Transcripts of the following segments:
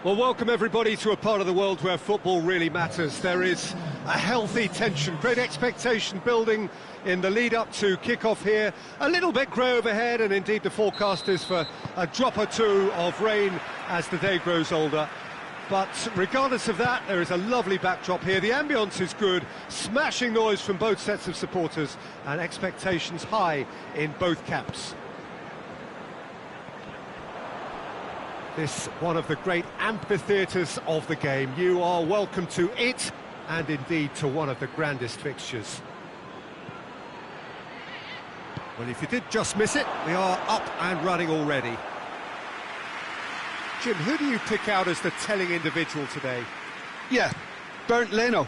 Well, welcome everybody to a part of the world where football really matters. There is a healthy tension, great expectation building in the lead-up to kick-off here. A little bit grey overhead, and indeed the forecast is for a drop or two of rain as the day grows older. But regardless of that, there is a lovely backdrop here. The ambience is good, smashing noise from both sets of supporters, and expectations high in both camps. This one of the great amphitheatres of the game. You are welcome to it, and indeed to one of the grandest fixtures. Well, if you did just miss it, we are up and running already. Jim, who do you pick out as the telling individual today? Yeah, Bernd Leno.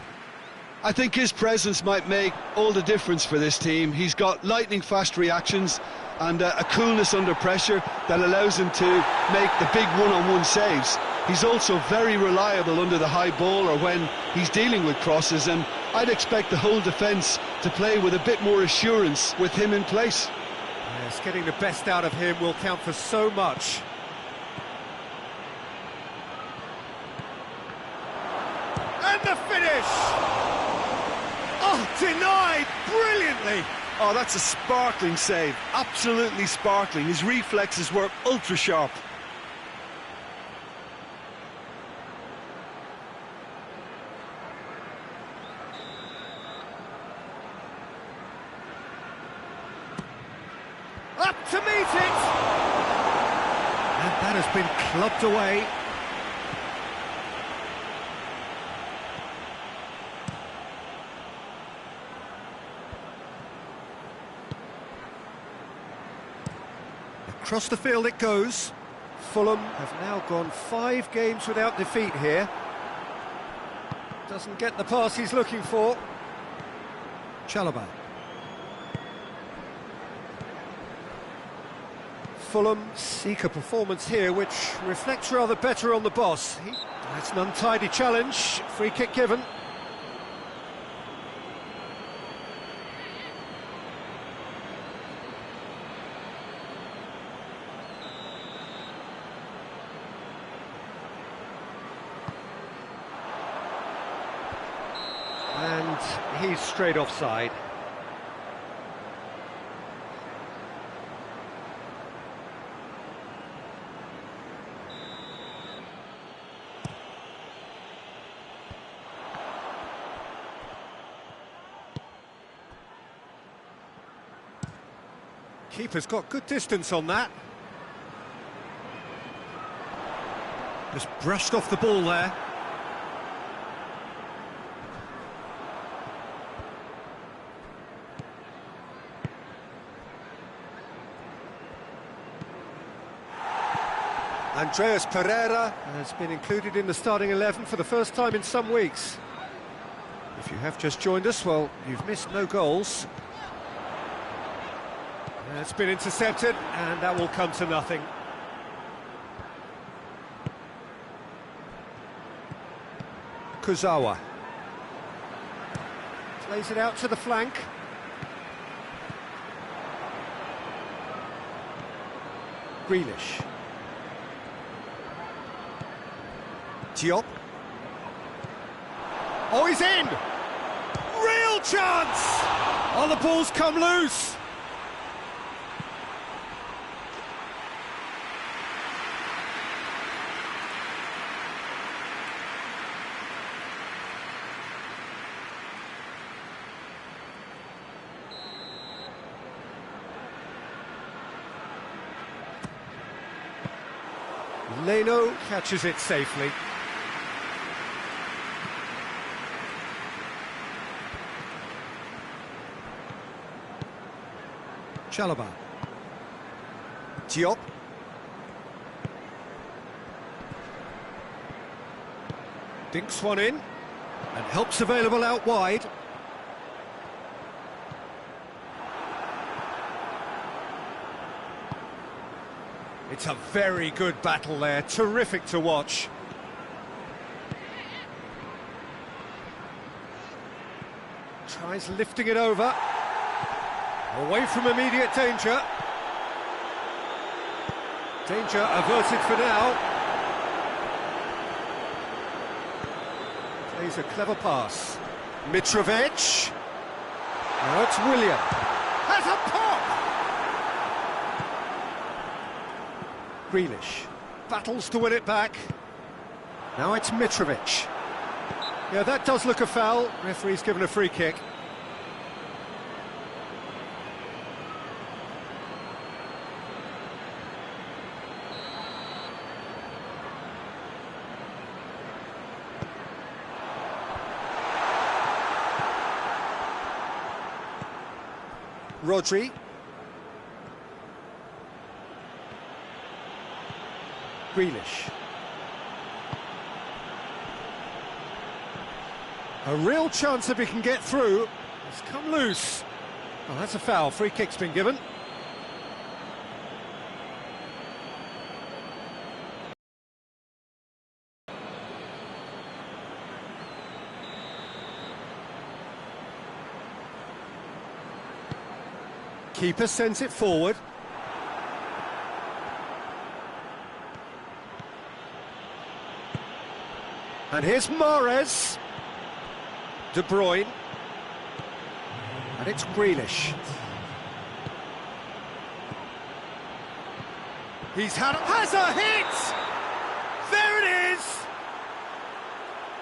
I think his presence might make all the difference for this team. He's got lightning-fast reactions and a coolness under pressure that allows him to make the big one-on-one saves. He's also very reliable under the high ball or when he's dealing with crosses, and I'd expect the whole defence to play with a bit more assurance with him in place. Yes, getting the best out of him will count for so much. And the finish! Oh, denied brilliantly! Oh, that's a sparkling save, absolutely sparkling. His reflexes were ultra-sharp. Up to meet it! And that has been clubbed away. Across the field it goes. Fulham have now gone 5 games without defeat here. Doesn't get the pass he's looking for. Chalobah. Fulham seek a performance here which reflects rather better on the boss. That's an untidy challenge. Free kick given. And he's straight offside. Keeper's got good distance on that. Just brushed off the ball there. Andreas Pereira has been included in the starting 11 for the first time in some weeks. If you have just joined us, well, you've missed no goals. It's been intercepted, and that will come to nothing. Kurzawa plays it out to the flank. Grealish. Diop. Oh, he's in! Real chance! Oh, the ball's come loose! Leno catches it safely. Chalobah. Diop. Dinks one in, and help's available out wide. It's a very good battle there, terrific to watch. Tries lifting it over. Away from immediate danger. Danger averted for now. Plays a clever pass. Mitrovic. Now it's William. Has a pop! Grealish battles to win it back. Now it's Mitrovic. Yeah, that does look a foul. Referee's given a free kick. Rodri. Grealish. A real chance if he can get through. It's come loose. Oh, that's a foul. Free kick's been given. Keeper sends it forward. And here's Mahrez. De Bruyne. And it's Grealish. Has a hit! There it is!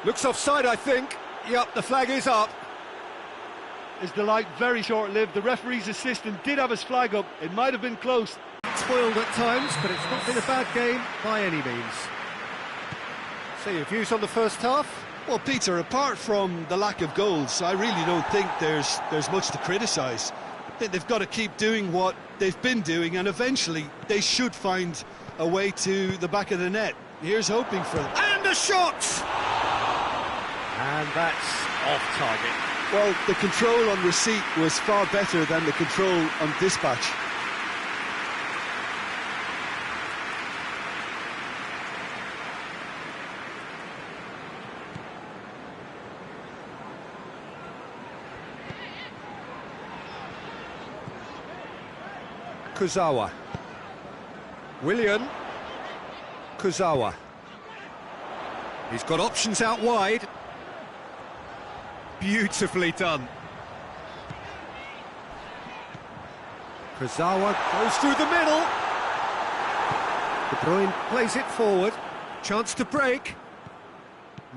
Looks offside, I think. Yep, the flag is up. His delight very short-lived. The referee's assistant did have his flag up. It might have been close. Spoiled at times, but it's not been a bad game by any means. So your views on the first half? Well, Peter, apart from the lack of goals, I really don't think there's much to criticise. They've got to keep doing what they've been doing, and eventually they should find a way to the back of the net. Here's hoping for them. And a shot! And that's off target. Well, the control on receipt was far better than the control on dispatch. Kurzawa. Willian. Kurzawa. He's got options out wide. Beautifully done. Kurzawa goes through the middle. De Bruyne plays it forward. Chance to break.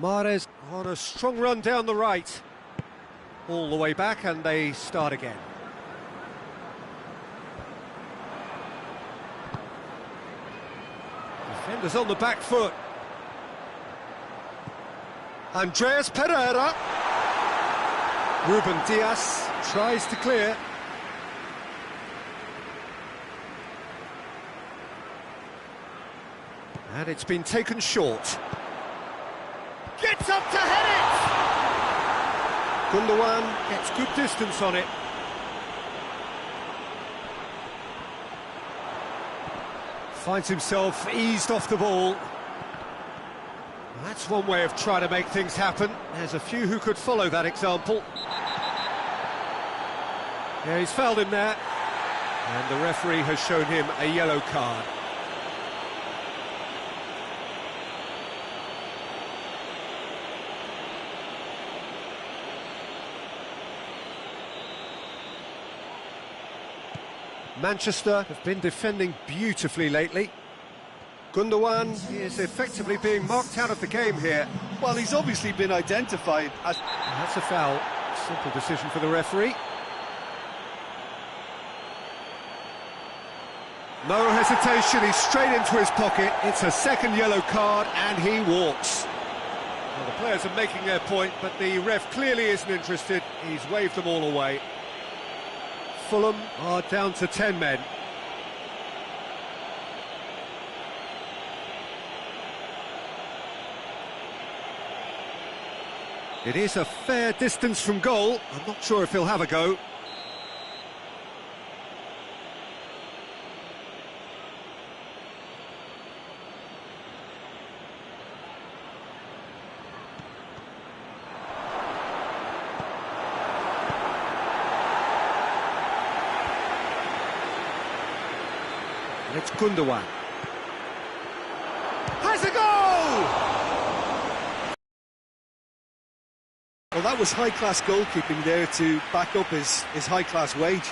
Mahrez on a strong run down the right. All the way back, and they start again. Defenders on the back foot. Andreas Pereira. Ruben Dias tries to clear. And it's been taken short. Gets up to head it! Gundogan gets good distance on it. Finds himself eased off the ball. That's one way of trying to make things happen. There's a few who could follow that example. Yeah, he's fouled him there. And the referee has shown him a yellow card. Manchester have been defending beautifully lately. Gundogan is effectively being marked out of the game here. Well, he's obviously been identified as... And that's a foul. Simple decision for the referee. No hesitation, he's straight into his pocket. It's a second yellow card and he walks. Well, the players are making their point, but the ref clearly isn't interested. He's waved them all away. Fulham are down to 10 men. It is a fair distance from goal. I'm not sure if he'll have a go. And it's Gundogan. Has a goal! was high-class goalkeeping there to back up his high-class wage.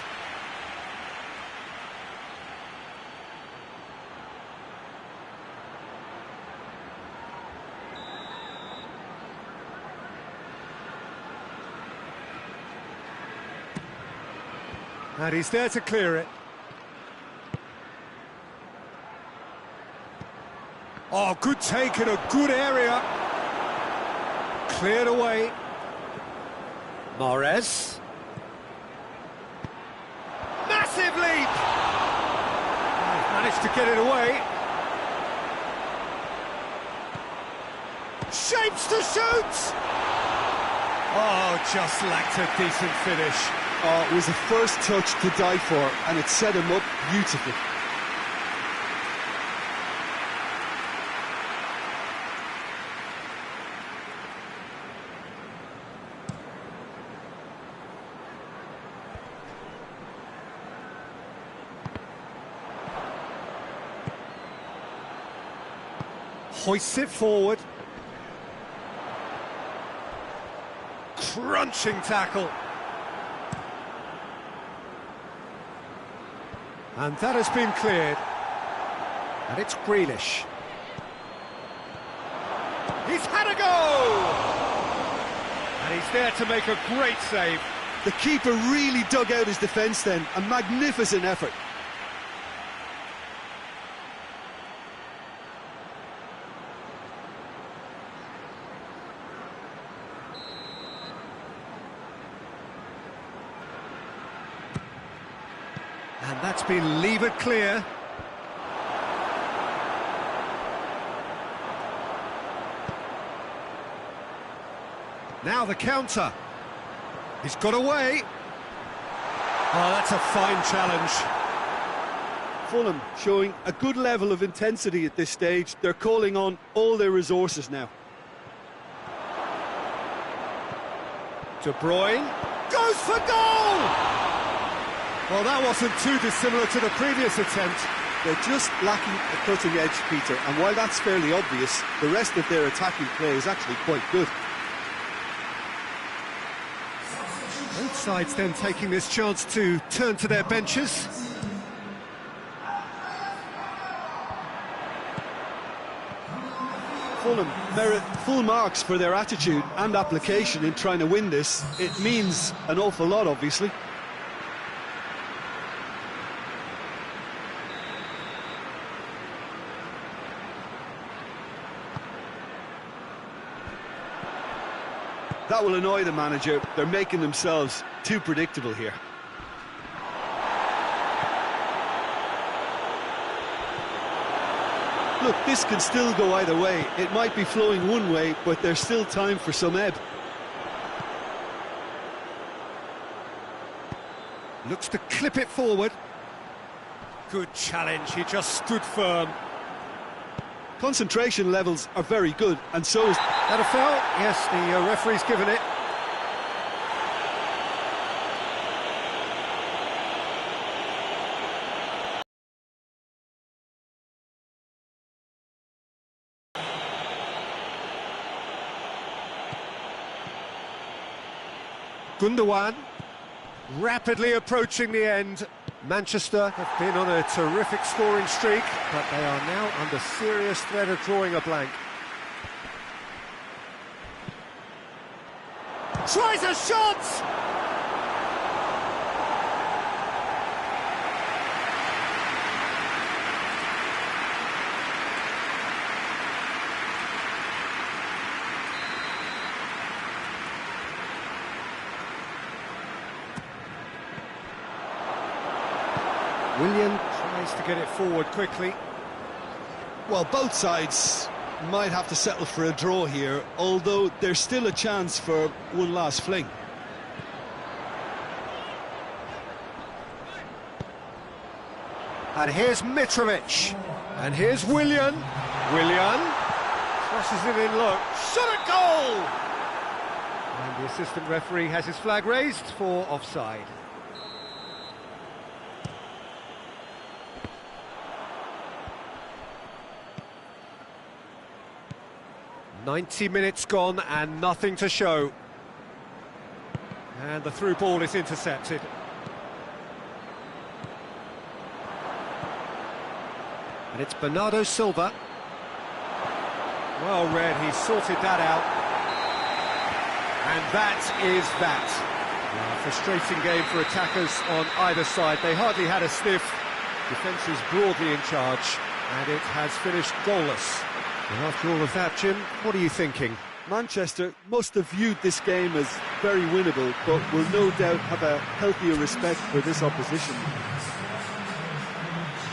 And he's there to clear it. Oh, good take in a good area. Cleared away. Mahrez. Massive leap! He's managed to get it away. Shapes to shoot! Oh, just lacked a decent finish. Oh, it was the first touch to die for, and it set him up beautifully. Hoists it forward. Crunching tackle. And that has been cleared. And it's Grealish. He's had a go! And he's there to make a great save. The keeper really dug out his defence then. A magnificent effort. And that's been levered clear. Now the counter. He's got away. Oh, that's a fine challenge. Fulham showing a good level of intensity at this stage. They're calling on all their resources now. De Bruyne goes for goal! Well, that wasn't too dissimilar to the previous attempt. They're just lacking a cutting edge, Peter, and while that's fairly obvious, the rest of their attacking play is actually quite good. Both sides then taking this chance to turn to their benches. Fulham merit full marks for their attitude and application in trying to win this. It means an awful lot, obviously. That will annoy the manager. They're making themselves too predictable here. Look, this can still go either way. It might be flowing one way, but there's still time for some ebb. Looks to clip it forward. Good challenge, he just stood firm. Concentration levels are very good, and so is... That a foul? Yes, the referee's given it. Gundogan rapidly approaching the end. Manchester have been on a terrific scoring streak, but they are now under serious threat of drawing a blank. Tries a shot! Willian tries to get it forward quickly. Well, both sides might have to settle for a draw here, although there's still a chance for one last fling. And here's Mitrovic. And here's Willian. Willian crosses it in low. Shot at goal! And the assistant referee has his flag raised for offside. "90 minutes gone and nothing to show." And the through ball is intercepted. And it's Bernardo Silva. Well read, he sorted that out. And that is that. A frustrating game for attackers on either side. They hardly had a sniff. Defence is broadly in charge, and it has finished goalless. And after all of that, Jim, what are you thinking? Manchester must have viewed this game as very winnable, but will no doubt have a healthier respect for this opposition.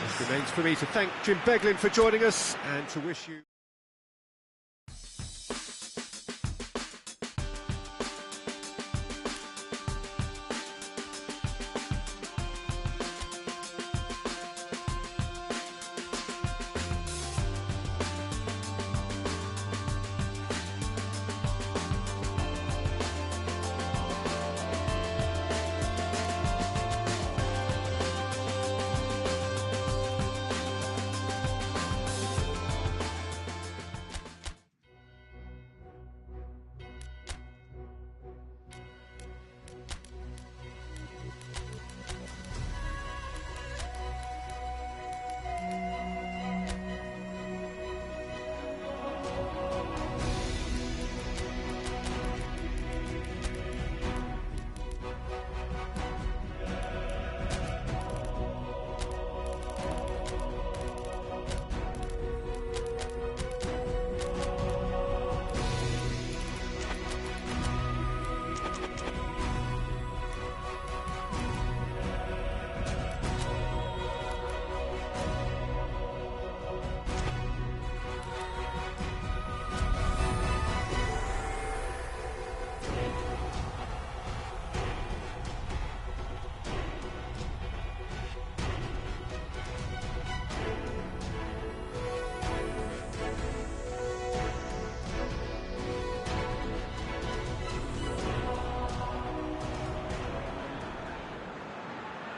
It remains for me to thank Jim Beglin for joining us and to wish you...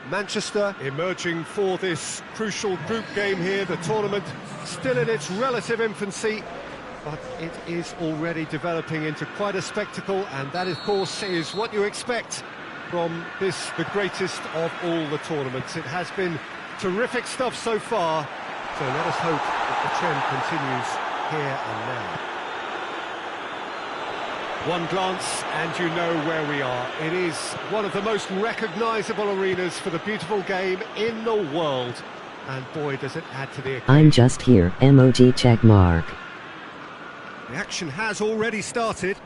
Manchester emerging for this crucial group game here. The tournament still in its relative infancy, but it is already developing into quite a spectacle, and that, of course, is what you expect from this, the greatest of all the tournaments. It has been terrific stuff so far, so let us hope that the trend continues here and now. One glance and you know where we are. It is one of the most recognisable arenas for the beautiful game in the world. And boy, does it add to the occasion. I'm just here, emoji check mark. The action has already started.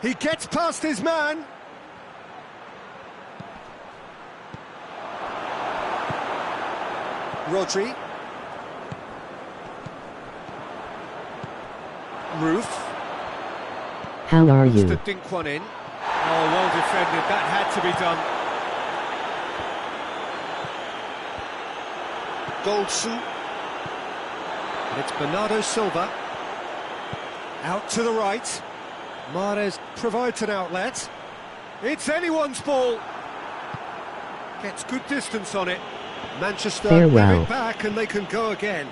He gets past his man. Rodri. Ruth. How are you? To dink one in. Oh, well defended. That had to be done. Goldsu. And it's Bernardo Silva. Out to the right. Mahrez provides an outlet. It's anyone's ball. Gets good distance on it. Manchester give it back and they can go again.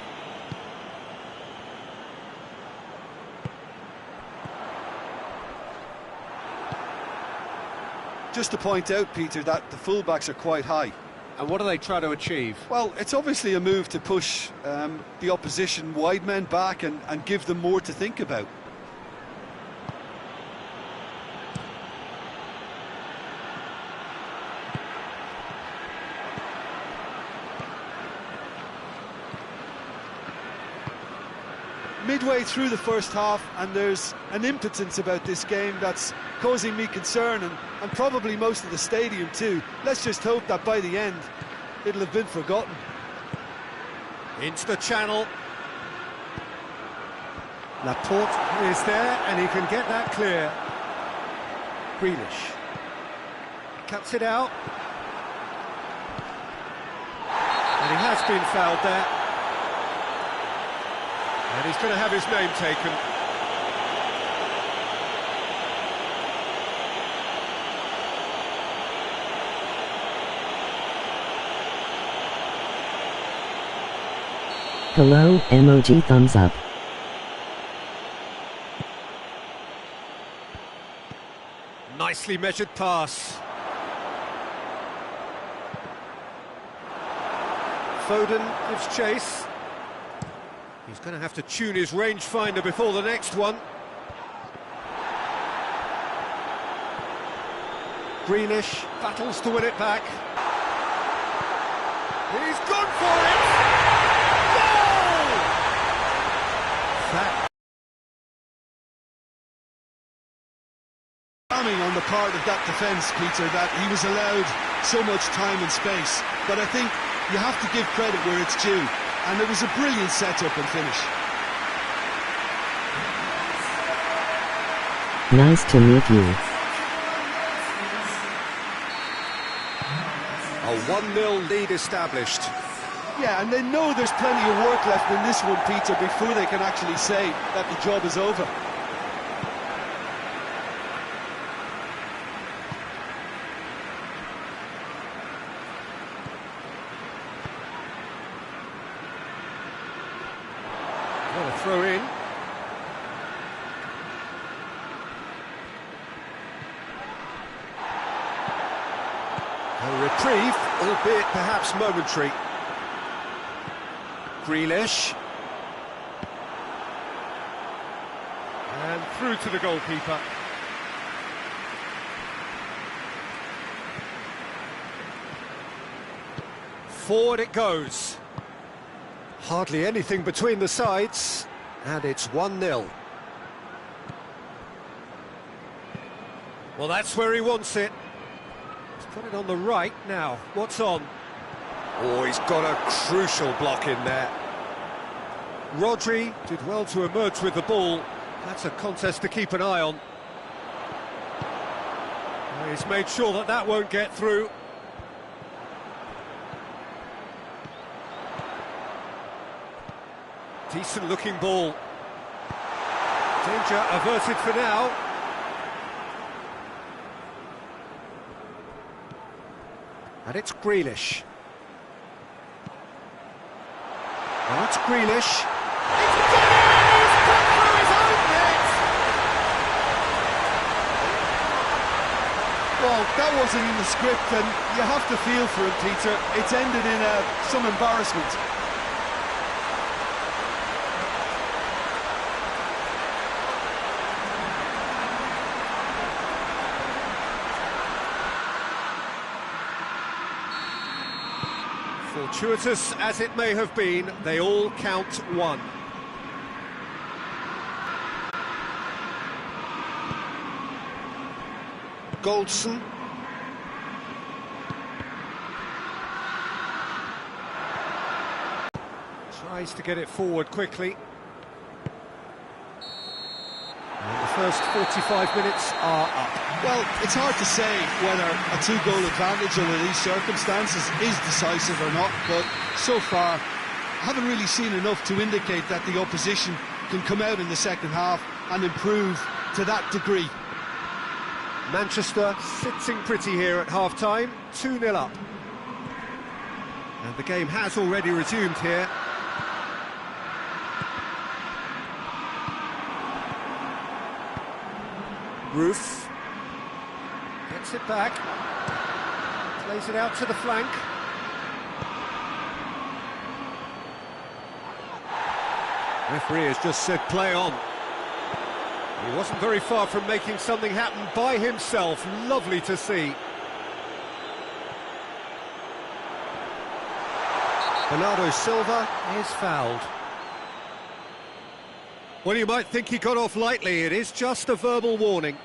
Just to point out, Peter, that the fullbacks are quite high. And what do they try to achieve? Well, it's obviously a move to push the opposition wide men back and give them more to think about. Midway through the first half, and there's an impotence about this game that's causing me concern, and probably most of the stadium too. Let's just hope that by the end it'll have been forgotten. Into the channel. Laporte is there and he can get that clear. Grealish cuts it out, and he has been fouled there. And he's going to have his name taken. Hello, emoji thumbs up. nicely measured pass. Foden gives chase. He's going to have to tune his rangefinder before the next one. Grealish battles to win it back. He's gone for it! Goal! That On the part of that defence, Peter, that he was allowed so much time and space. But I think you have to give credit where it's due, and it was a brilliant setup and finish. Nice to meet you. a 1-0 lead established. Yeah, and they know there's plenty of work left in this one, Peter, before they can actually say that the job is over. What a throw in. A reprieve, albeit perhaps momentary. Grealish. And through to the goalkeeper. Forward it goes. Hardly anything between the sides, and it's 1-0. Well, that's where he wants it. He's put it on the right now. What's on? Oh, he's got a crucial block in there. Rodri did well to emerge with the ball. That's a contest to keep an eye on. He's made sure that that won't get through. Decent looking ball. Danger averted for now. And it's Grealish. Now it's Grealish. It's got it! He's cut through his own net! Well, that wasn't in the script, and you have to feel for him, Peter. It's ended in some embarrassment. Fortuitous as it may have been, they all count one. Goldson. Tries to get it forward quickly. And the first 45 minutes are up. Well, it's hard to say whether a two-goal advantage under these circumstances is decisive or not, but so far I haven't really seen enough to indicate that the opposition can come out in the second half and improve to that degree. Manchester sitting pretty here at half-time, 2-0 up. And the game has already resumed here. Roof. Gets it back, plays it out to the flank. Referee has just said play on. He wasn't very far from making something happen by himself. Lovely to see. Bernardo Silva is fouled. Well, you might think he got off lightly. It is just a verbal warning.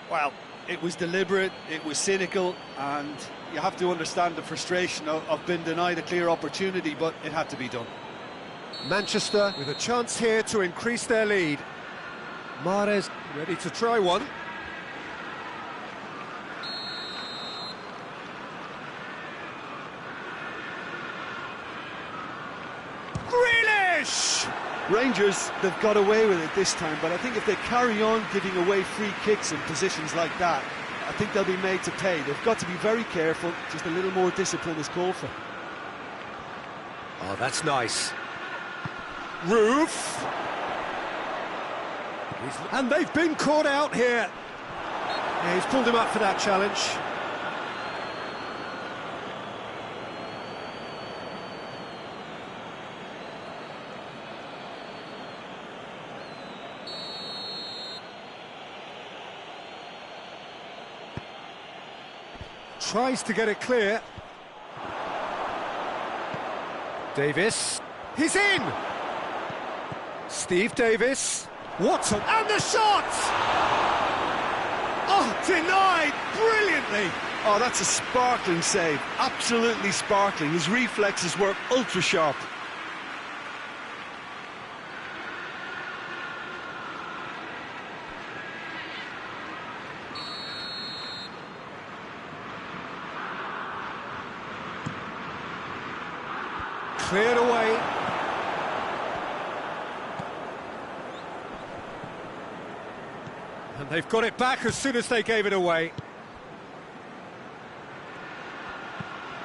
Well, it was deliberate, it was cynical, and you have to understand the frustration of being denied a clear opportunity, but it had to be done. Manchester with a chance here to increase their lead. Mahrez ready to try one. Grealish! Rangers, they've got away with it this time, but I think if they carry on giving away free kicks in positions like that, I think they'll be made to pay. They've got to be very careful, just a little more discipline is called for. Oh, that's nice. Roof! And they've been caught out here. Yeah, he's pulled him up for that challenge. Tries to get it clear. Davis. He's in! Steve Davis. Watson. And the shot! Oh, denied brilliantly! Oh, that's a sparkling save. Absolutely sparkling. His reflexes were ultra sharp. Cleared away. And they've got it back as soon as they gave it away.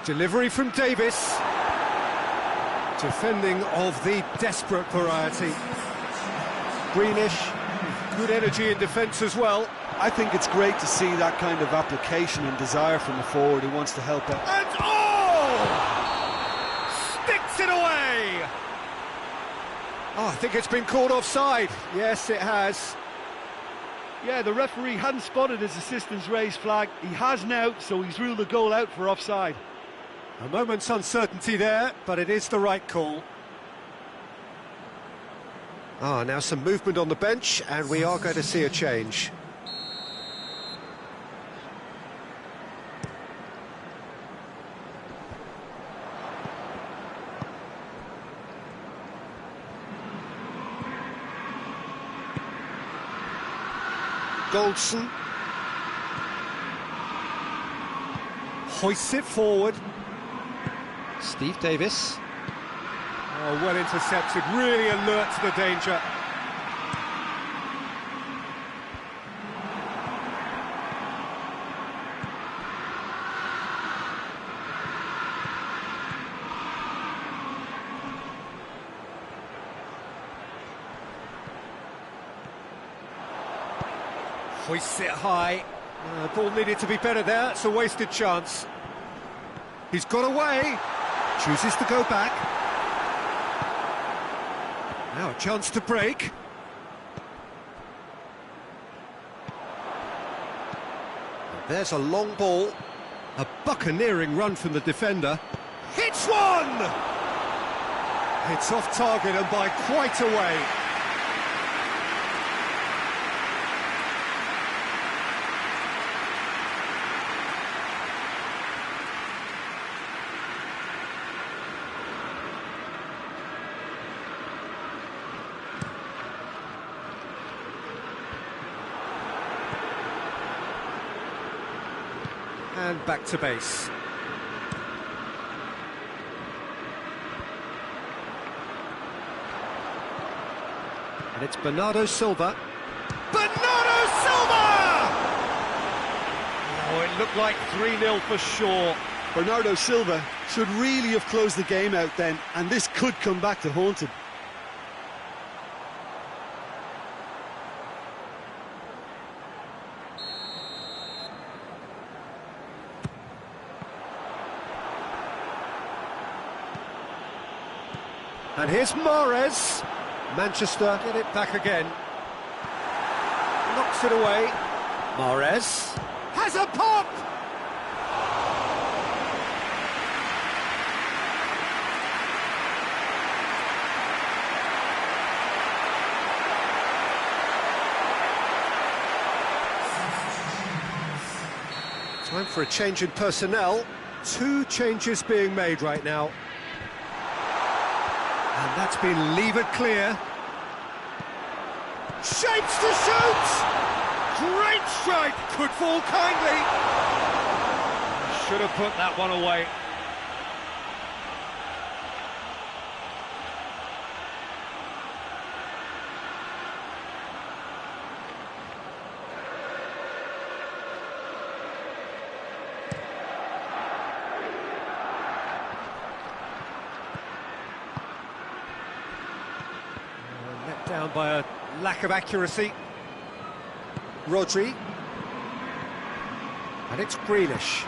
Delivery from Davis. Defending of the desperate variety. Greenish, good energy in defence as well. I think it's great to see that kind of application and desire from a forward who wants to help out. And oh! Sticks it away! Oh, I think it's been called offside. Yes, it has. Yeah, the referee hadn't spotted his assistant's raised flag. He has now, so he's ruled the goal out for offside. A moment's uncertainty there, but it is the right call. Ah, now some movement on the bench, and we are going to see a change. Goldson hoists it forward. Steve Davis. Oh, well intercepted, really alert to the danger. Hoists it high. Ball needed to be better there. It's a wasted chance. He's got away. Chooses to go back. Now a chance to break. And there's a long ball. A buccaneering run from the defender. Hits one! It's off target and by quite a way. And back to base. And it's Bernardo Silva. Bernardo Silva! Oh, it looked like 3-0 for sure. Bernardo Silva should really have closed the game out then, and this could come back to haunt him. And here's Mahrez. Manchester get it back again. Knocks it away. Mahrez has a pop! Time for a change in personnel. 2 changes being made right now. And that's been levered clear. Shapes to shoot! Great strike! Could fall kindly. Should have put that one away. Let down by a lack of accuracy. Rodri. And it's Grealish.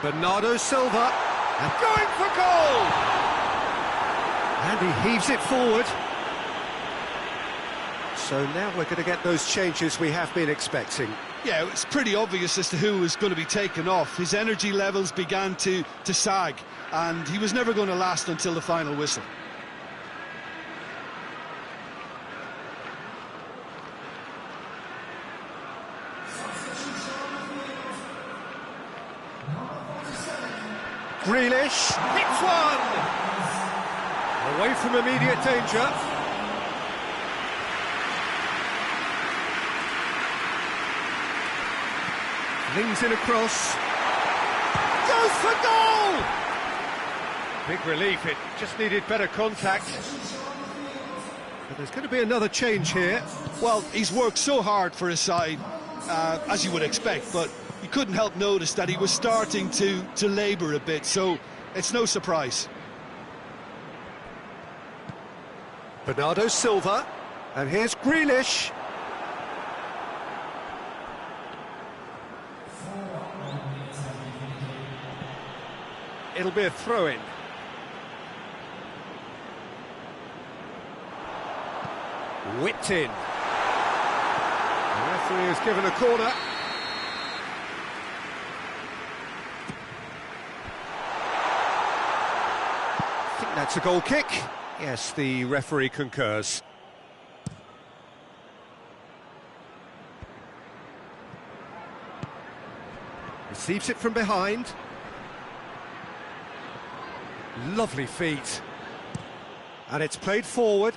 Bernardo Silva, and going for goal! And he heaves it forward. So now we're going to get those changes we have been expecting. Yeah, it's pretty obvious as to who was going to be taken off. His energy levels began to sag, and he was never going to last until the final whistle. Grealish hits one! Away from immediate danger. Flings in across. Goes for goal! Big relief, it just needed better contact. But there's going to be another change here. Well, he's worked so hard for his side, as you would expect, but you couldn't help notice that he was starting to labour a bit, so it's no surprise. Bernardo Silva, and here's Grealish. It'll be a throw-in. Whipped in. The referee has given a corner. I think that's a goal kick. Yes, the referee concurs. Receives it from behind. Lovely feet. And it's played forward.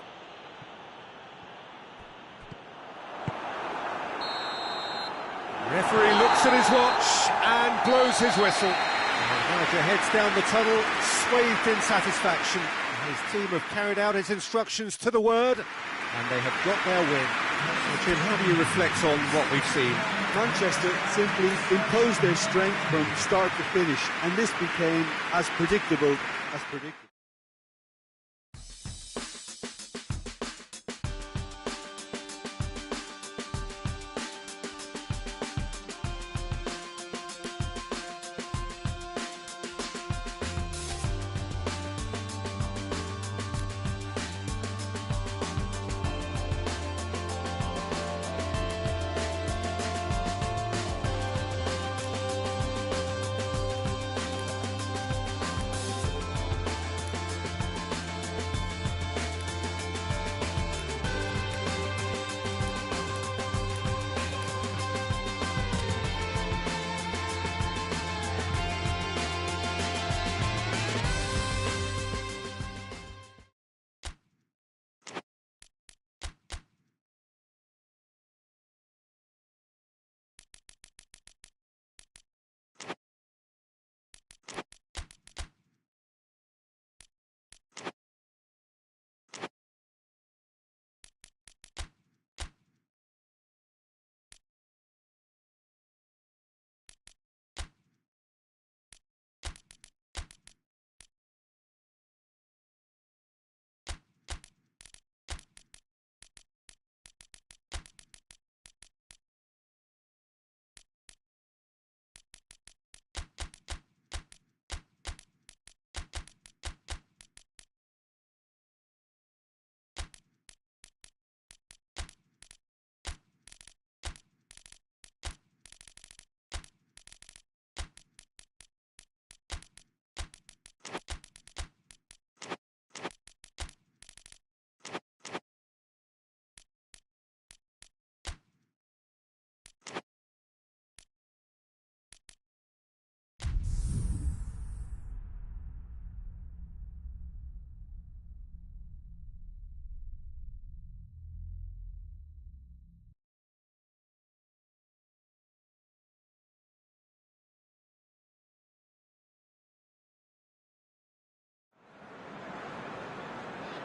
Referee looks at his watch and blows his whistle. And the manager heads down the tunnel, swathed in satisfaction. His team have carried out his instructions to the word, and they have got their win. Well, Jim, how do you reflect on what we've seen? Manchester simply imposed their strength from start to finish, and this became as predictable as predicted.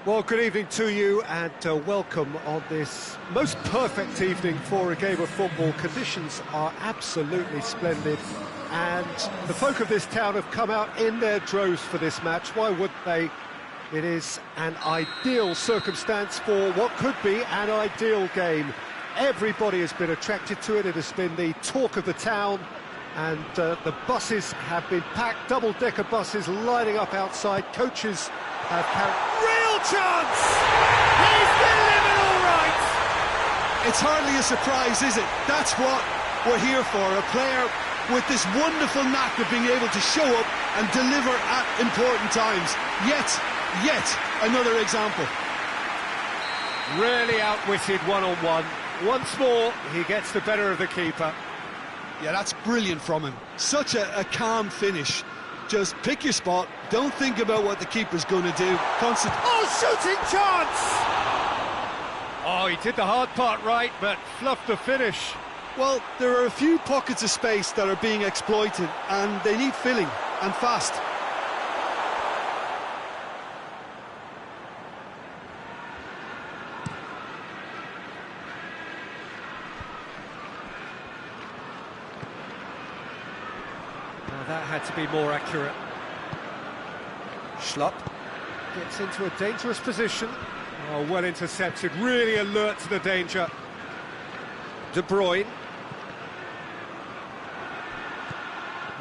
Well, good evening to you and welcome on this most perfect evening for a game of football. Conditions are absolutely splendid and the folk of this town have come out in their droves for this match. Why wouldn't they? It is an ideal circumstance for what could be an ideal game. Everybody has been attracted to it. It has been the talk of the town And the buses have been packed, double-decker buses lining up outside. Coaches have carried... Real chance! He's delivered all right! It's hardly a surprise, is it? That's what we're here for, a player with this wonderful knack of being able to show up and deliver at important times. Yet another example. Really outwitted one-on-one. Once more, he gets the better of the keeper. Yeah, that's brilliant from him. Such a calm finish. Just pick your spot, don't think about what the keeper's going to do. Oh, shooting chance! Oh, he did the hard part right, but fluffed the finish. Well, there are a few pockets of space that are being exploited, and they need filling, and fast. That had to be more accurate. Schlupp gets into a dangerous position. Oh, well intercepted, really alert to the danger. De Bruyne.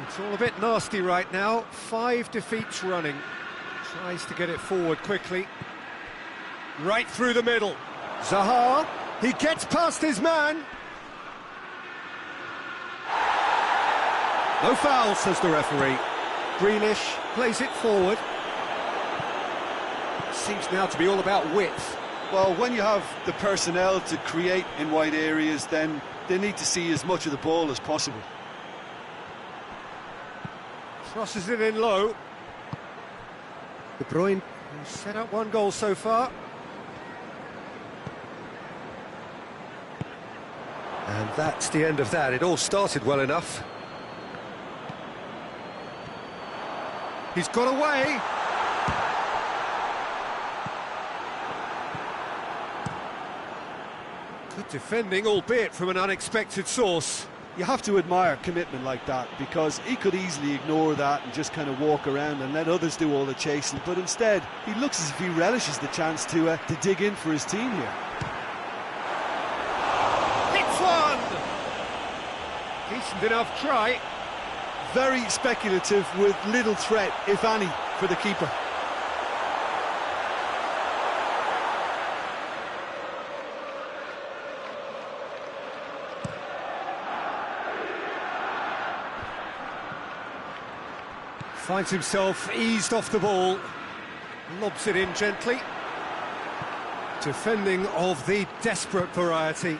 It's all a bit nasty right now. 5 defeats running. Tries to get it forward quickly. Right through the middle. Zaha, he gets past his man. No foul, says the referee. Grealish plays it forward. Seems now to be all about width. Well, when you have the personnel to create in wide areas, then they need to see as much of the ball as possible. Crosses it in low. De Bruyne has set up 1 goal so far. And that's the end of that. It all started well enough. He's got away. Good defending, albeit from an unexpected source. You have to admire commitment like that, because he could easily ignore that and just kind of walk around and let others do all the chasing, but instead he looks as if he relishes the chance to dig in for his team here. Hits one! Decent enough try. Very speculative with little threat, if any, for the keeper. Finds himself eased off the ball. Lobs it in gently. Defending of the desperate variety.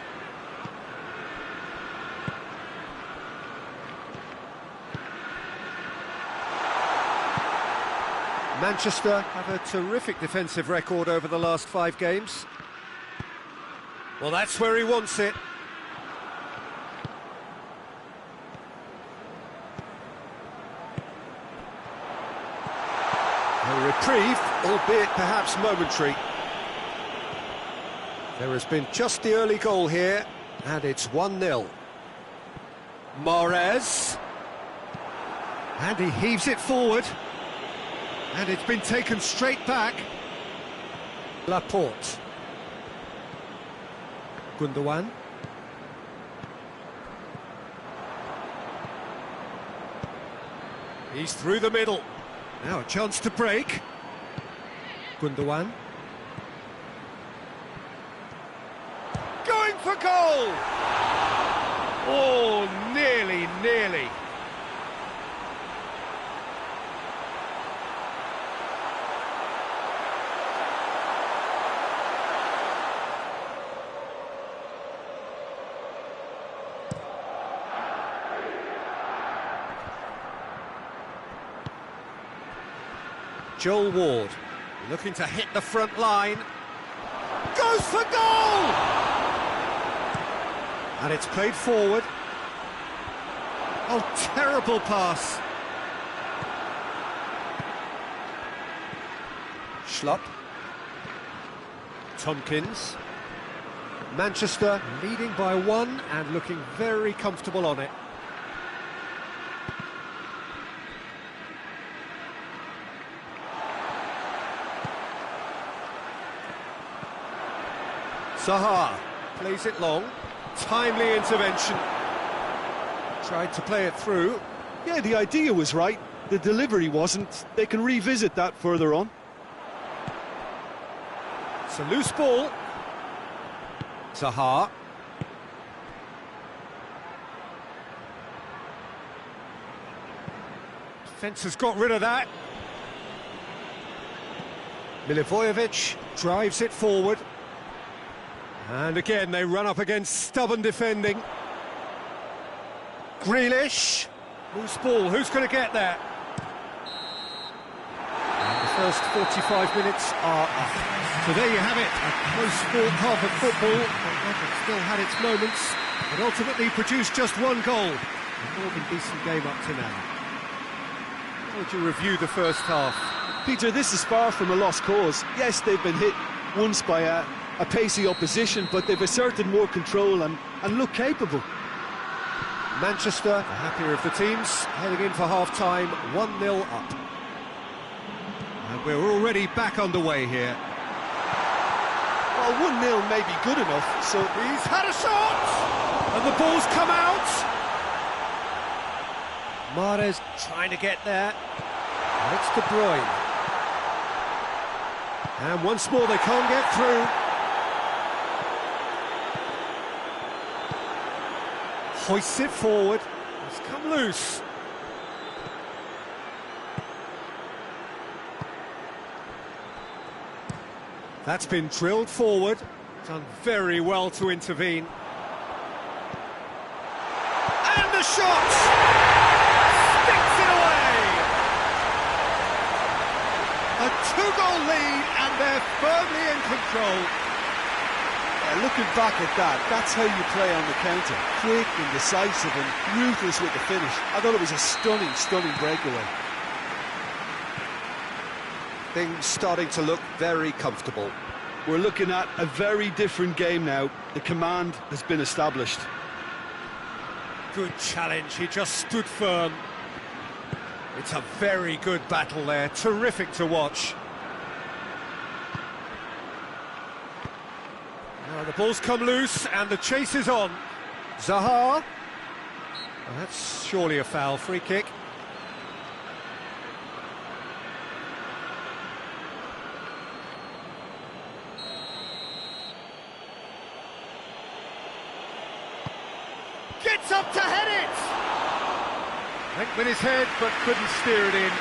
Manchester have a terrific defensive record over the last 5 games. Well, that's where he wants it. A reprieve, albeit perhaps momentary. There has been just the early goal here, and it's 1-0. Mahrez. And he heaves it forward. And it's been taken straight back. Laporte. Gundogan. He's through the middle. Now a chance to break. Gundogan. Going for goal! Oh, nearly. Joel Ward, looking to hit the front line. Goes for goal! And it's played forward. Oh, terrible pass. Schlupp. Tompkins. Manchester leading by 1 and looking very comfortable on it. Zaha plays it long. Timely intervention. Tried to play it through. Yeah, the idea was right. The delivery wasn't. They can revisit that further on. It's a loose ball. Zaha. Defence has got rid of that. Milivojevic drives it forward. And again, they run up against stubborn defending. Grealish. Loose ball, who's going to get that? And the first 45 minutes are up. So there you have it, a close-fought half of football. It still had its moments, but ultimately produced just one goal. A more than decent game up to now. How would you review the first half? Peter, this is far from a lost cause. Yes, they've been hit once by a pacey opposition, but they've asserted more control and look capable. Manchester, the happier of the teams, heading in for half-time, 1-0 up. And we're already back underway here. Well, 1-0 may be good enough, so... He's had a shot! And the ball's come out! Mahrez trying to get there. And it's De Bruyne. And once more they can't get through. Hoists it forward. It's come loose. That's been drilled forward. Done very well to intervene. And the shot! Sticks it away! A two-goal lead and they're firmly in control. Looking back at that, that's how you play on the counter. Quick and decisive and ruthless with the finish. I thought it was a stunning, stunning breakaway. Things starting to look very comfortable. We're looking at a very different game now. The command has been established. Good challenge, he just stood firm. It's a very good battle there, terrific to watch. Now the ball's come loose and the chase is on. Zaha. Well, that's surely a foul, free kick. Gets up to head it! Went with his head but couldn't steer it in.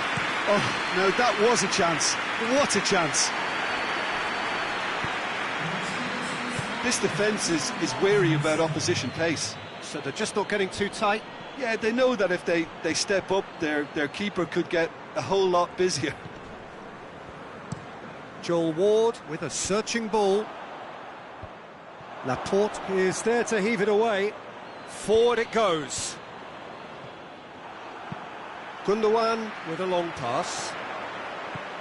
Oh, no, that was a chance. What a chance. This defence is wary about opposition pace. So they're just not getting too tight? Yeah, they know that if they step up, their keeper could get a whole lot busier. Joel Ward with a searching ball. Laporte is there to heave it away. Forward it goes. Gundogan with a long pass.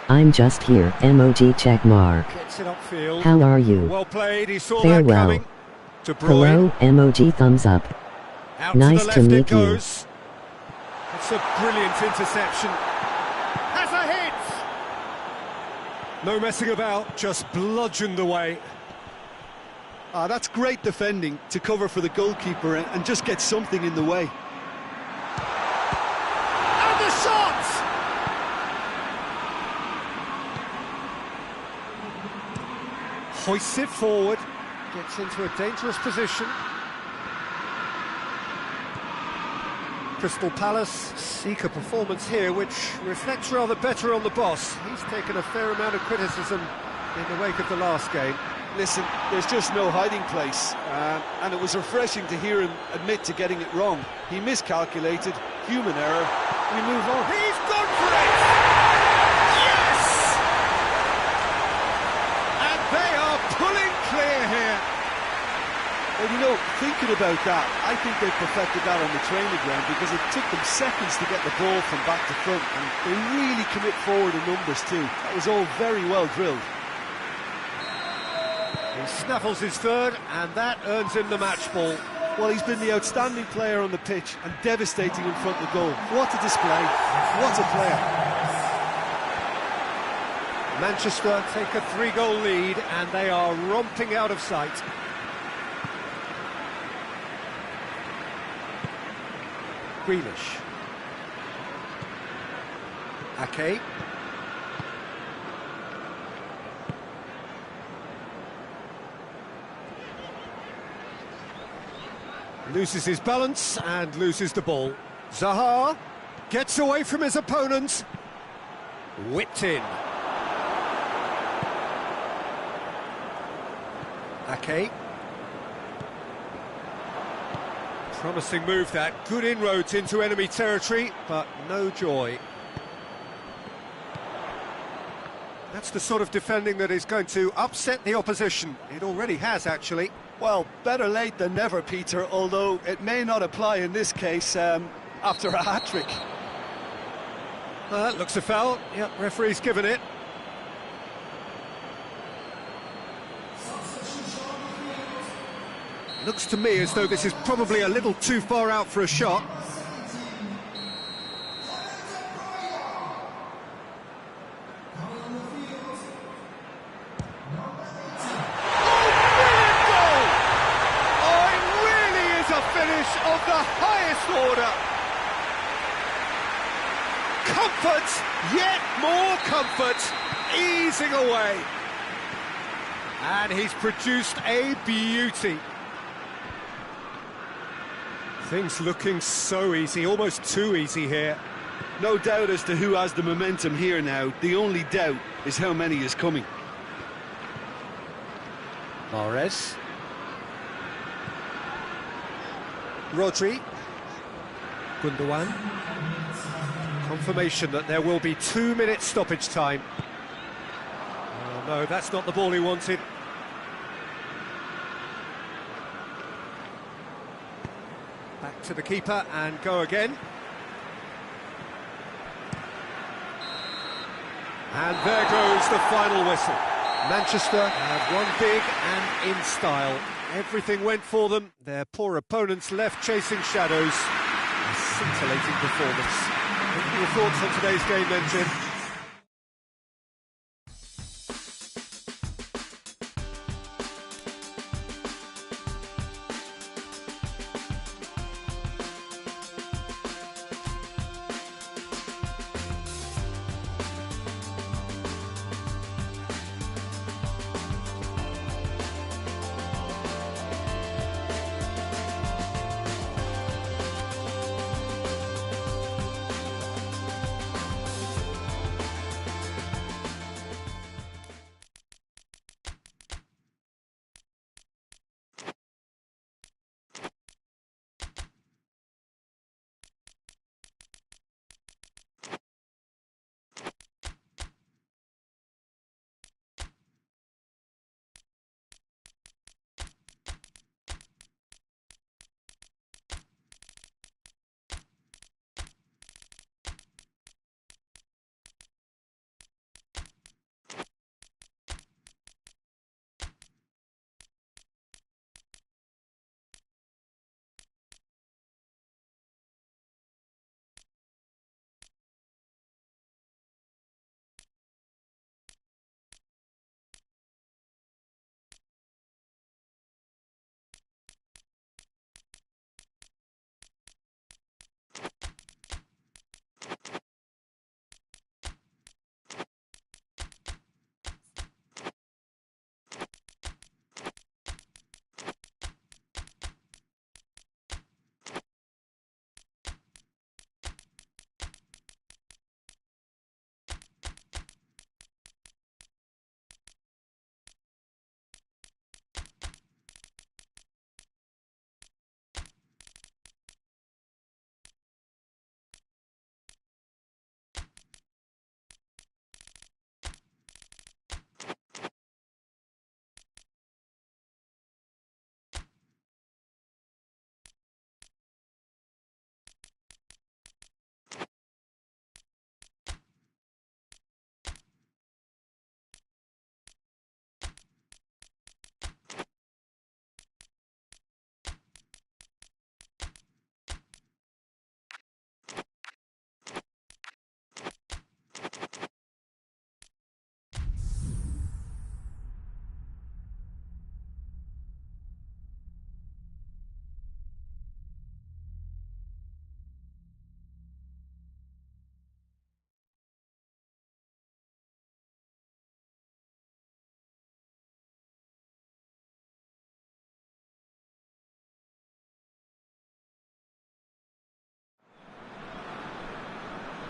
I'm just here, emoji check mark. Gets it upfield. How are you? Well played, he saw Farewell. that coming. De Bruyne. Hello, emoji thumbs up. Out Nice to the to left meet it you. goes. It's a brilliant interception. Has a hit! No messing about, just bludgeoned away. That's great defending to cover for the goalkeeper and just get something in the way. And the shot! Hoists it forward, gets into a dangerous position. Crystal Palace seek a performance here which reflects rather better on the boss. He's taken a fair amount of criticism in the wake of the last game. Listen, there's just no hiding place, and it was refreshing to hear him admit to getting it wrong. He miscalculated, human error, we move on. He's gone for it! Yes! And they are pulling clear here. Well, you know, thinking about that, I think they've perfected that on the training ground because it took them seconds to get the ball from back to front, and they really commit forward in numbers too. That was all very well drilled. He snaffles his third, and that earns him the match ball. Well, he's been the outstanding player on the pitch and devastating in front of goal. What a display, what a player. Manchester take a 3-goal lead, and they are romping out of sight. Grealish. Ake. Loses his balance and loses the ball. Zaha gets away from his opponent. Whipped in. Ake. Promising move that. Good inroads into enemy territory, but no joy. That's the sort of defending that is going to upset the opposition. It already has, actually. Well, better late than never, Peter, although it may not apply in this case after a hat-trick. That looks a foul. Yep, referee's given it. Looks to me as though this is probably a little too far out for a shot. Of the highest order. Comfort, yet more comfort, easing away. And he's produced a beauty. Things looking so easy, almost too easy here. No doubt as to who has the momentum here now. The only doubt is how many is coming. Mahrez. Rodri. Gundogan. Confirmation that there will be 2 minutes stoppage time. Oh no, that's not the ball he wanted. Back to the keeper and go again. And there goes the final whistle. Manchester have won big and in style. Everything went for them. Their poor opponents left chasing shadows. A scintillating performance. What are your thoughts on today's game then, Jim?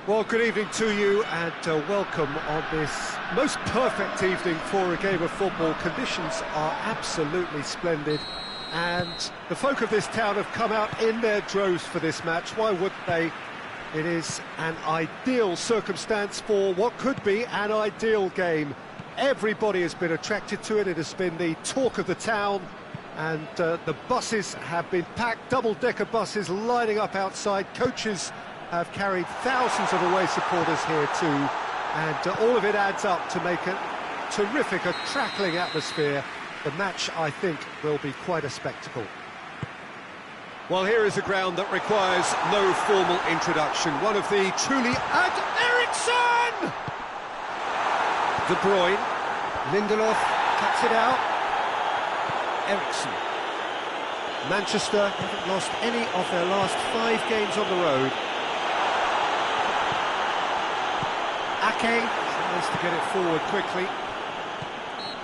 Well, good evening to you and welcome on this most perfect evening for a game of football. Conditions are absolutely splendid and the folk of this town have come out in their droves for this match. Why wouldn't they? It is an ideal circumstance for what could be an ideal game. Everybody has been attracted to it. It has been the talk of the town, and the buses have been packed, double-decker buses lining up outside. Coaches have carried thousands of away supporters here too, and all of it adds up to make a terrific, a crackling atmosphere. The match, I think, will be quite a spectacle. Well, here is a ground that requires no formal introduction. One of the truly... And Eriksson! De Bruyne, Lindelof cuts it out. Eriksson. Manchester haven't lost any of their last 5 games on the road. Ake tries to get it forward quickly.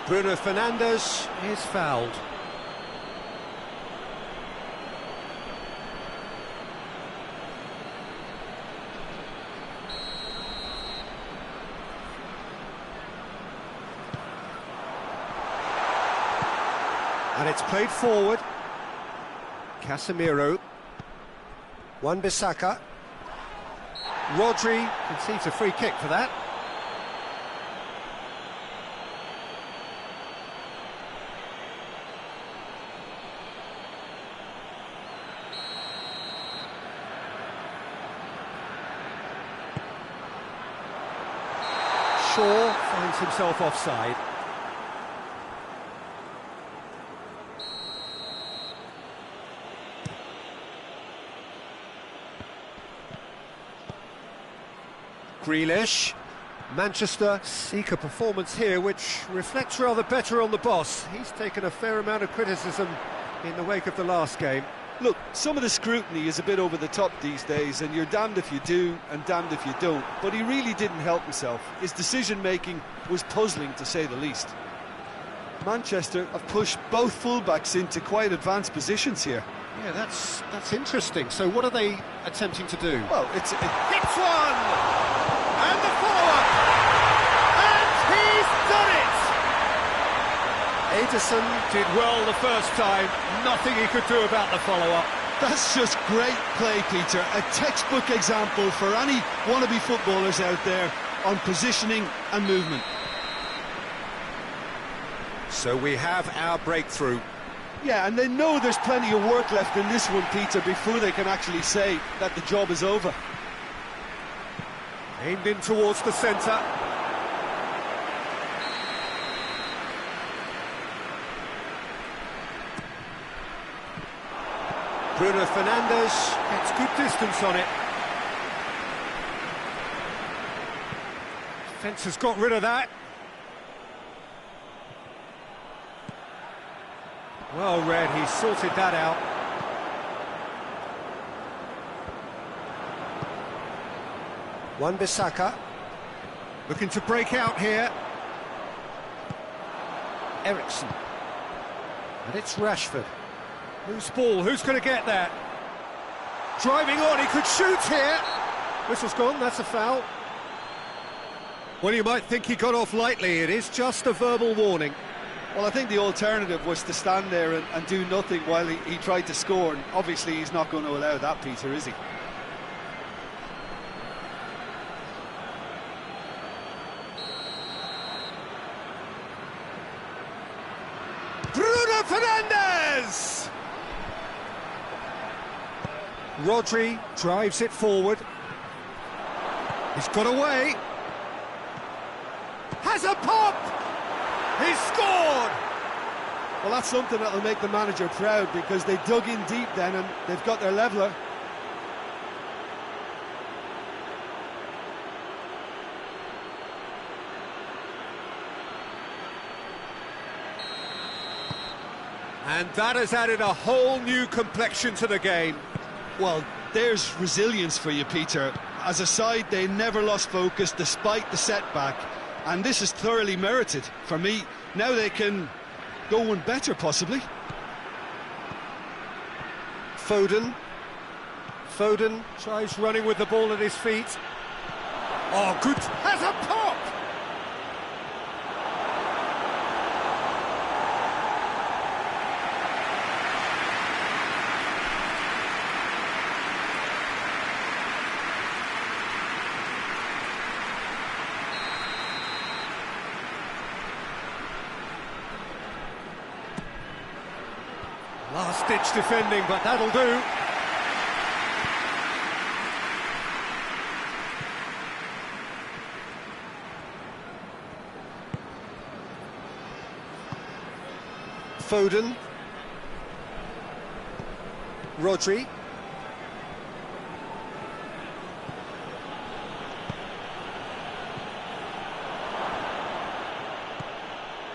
Bruno Fernandes is fouled. And it's played forward. Casemiro. Wan-Bissaka. Rodri concedes a free kick for that. Shaw finds himself offside. Grealish. Manchester seek a performance here which reflects rather better on the boss. He's taken a fair amount of criticism in the wake of the last game. Look, some of the scrutiny is a bit over the top these days, and you're damned if you do and damned if you don't. But he really didn't help himself. His decision-making was puzzling, to say the least. Manchester have pushed both fullbacks into quite advanced positions here. Yeah, that's interesting. So what are they attempting to do? Well, hits one! And the follow-up! And he's done it! Ederson did well the first time. Nothing he could do about the follow-up. That's just great play, Peter. A textbook example for any wannabe footballers out there on positioning and movement. So we have our breakthrough. Yeah, and they know there's plenty of work left in this one, Peter, before they can actually say that the job is over. Aimed in towards the centre. Bruno Fernandes gets good distance on it. Defence has got rid of that. Well read, he sorted that out. Wan-Bissaka looking to break out here. Eriksson. And it's Rashford. Who's ball? Who's going to get that? Driving on, he could shoot here. Whistle's gone, that's a foul. Well, you might think he got off lightly. It is just a verbal warning. Well, I think the alternative was to stand there and do nothing while he tried to score. And obviously, he's not going to allow that, Peter, is he? Bruno Fernandes! Rodri drives it forward. He's got away. Has a pop! He's scored! Well, that's something that'll make the manager proud, because they dug in deep then and they've got their leveller. And that has added a whole new complexion to the game. Well, there's resilience for you, Peter. As a side, they never lost focus despite the setback, and this is thoroughly merited for me. Now they can go one better, possibly. Foden tries running with the ball at his feet. Oh, good. Has a pop! Last-ditch defending, but that'll do. Foden. Rodri.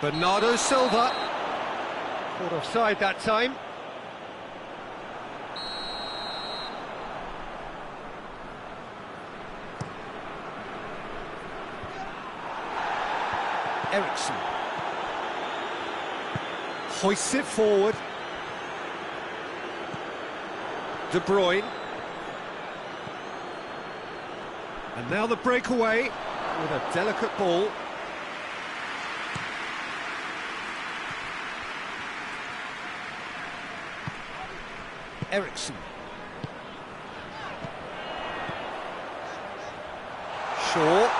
Bernardo Silva. Caught offside that time. Ericsson hoists it forward. De Bruyne. And now the breakaway with a delicate ball. Ericsson. Shaw.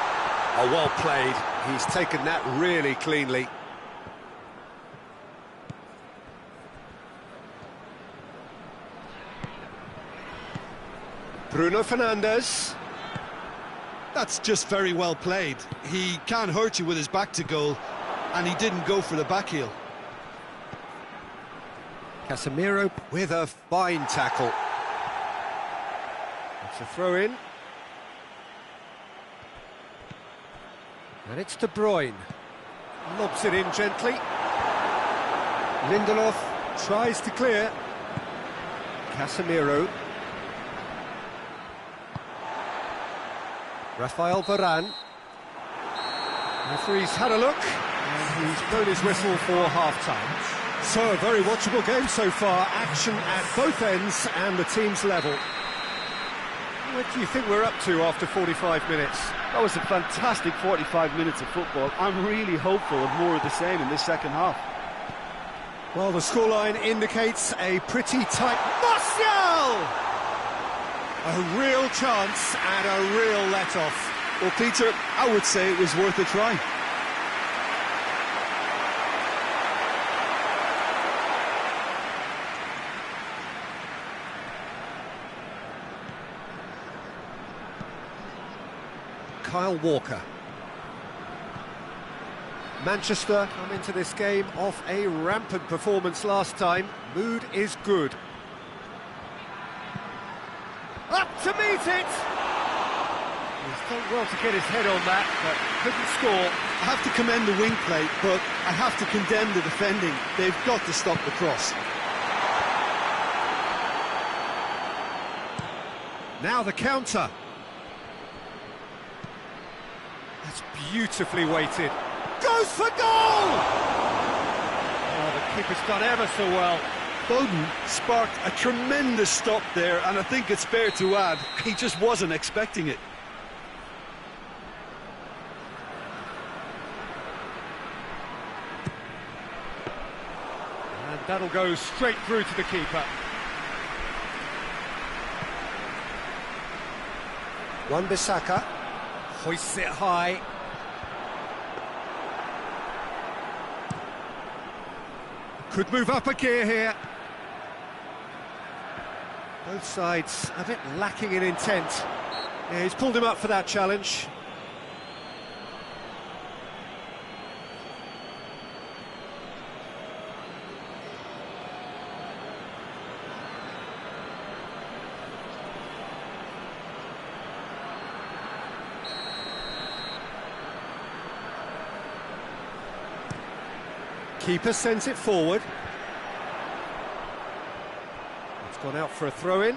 Oh, well played. He's taken that really cleanly. Bruno Fernandes. That's just very well played. He can't hurt you with his back to goal, and he didn't go for the back heel. Casemiro with a fine tackle. It's a throw-in. And it's De Bruyne. Lobs it in gently. Lindelof tries to clear. Casemiro. Rafael Varane. Referee's had a look, and he's blown his whistle for half-time. So, a very watchable game so far. Action at both ends and the team's level. What do you think we're up to after 45 minutes? That was a fantastic 45 minutes of football. I'm really hopeful of more of the same in this second half. Well, the scoreline indicates a pretty tight... Martial! A real chance and a real let-off. Well, Peter, I would say it was worth a try. Kyle Walker. Manchester come into this game off a rampant performance last time. Mood is good. Up to meet it! He's done well to get his head on that, but couldn't score. I have to commend the wing play, but I have to condemn the defending. They've got to stop the cross. Now the counter. That's beautifully weighted. Goes for goal! Oh, the keeper's done ever so well. Foden sparked a tremendous stop there, and I think it's fair to add, he just wasn't expecting it. And that'll go straight through to the keeper. Wan-Bissaka hoists it high. Could move up a gear here. Both sides a bit lacking in intent. Yeah, he's pulled him up for that challenge. Keeper sends it forward. It's gone out for a throw-in.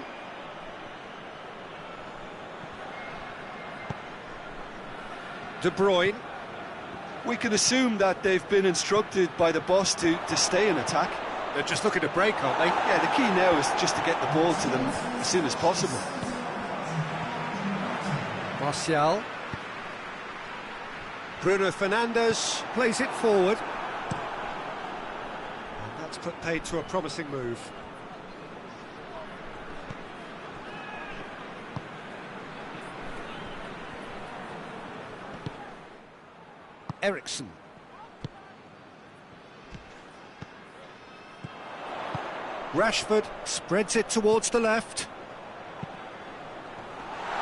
De Bruyne. We can assume that they've been instructed by the boss to stay in attack. They're just looking to break, aren't they? Yeah, the key now is just to get the ball to them as soon as possible. Martial. Bruno Fernandes plays it forward. And that's put paid to a promising move. Ericsson. Rashford spreads it towards the left.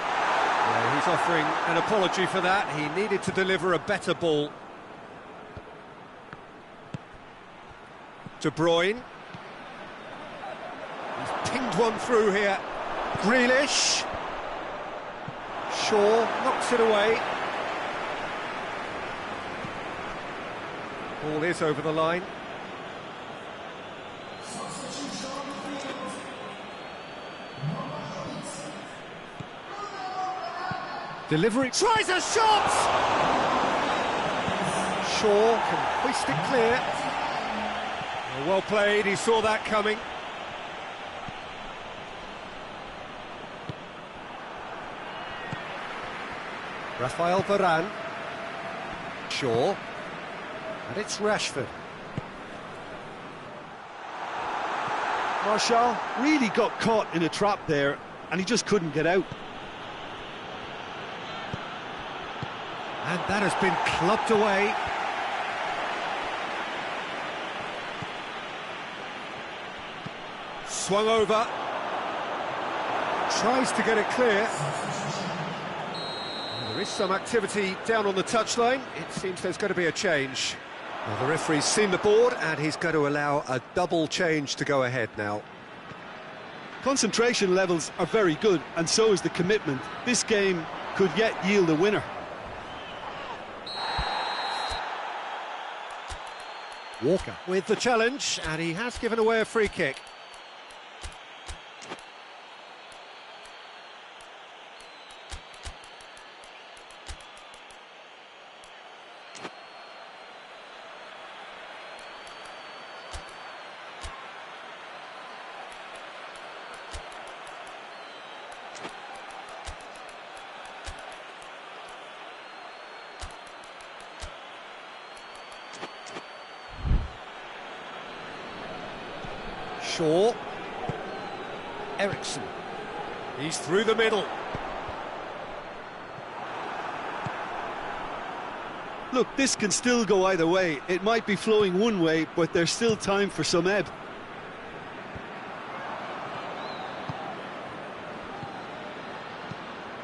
Yeah, he's offering an apology for that. He needed to deliver a better ball. De Bruyne. He's pinged one through here. Grealish. Shaw knocks it away. Ball is over the line. Delivery, tries a shot! Shaw can hoist it clear. Well played, he saw that coming. Rafael Varane. Shaw. And it's Rashford. Martial really got caught in a trap there, and he just couldn't get out. And that has been clubbed away. Swung over. Tries to get it clear. And there is some activity down on the touchline. It seems there's going to be a change. Well, the referee's seen the board and he's going to allow a double change to go ahead now. Concentration levels are very good, and so is the commitment. This game could yet yield a winner. Walker with the challenge, and he has given away a free kick. Shaw. Ericsson. He's through the middle. Look, this can still go either way. It might be flowing one way, but there's still time for some ebb.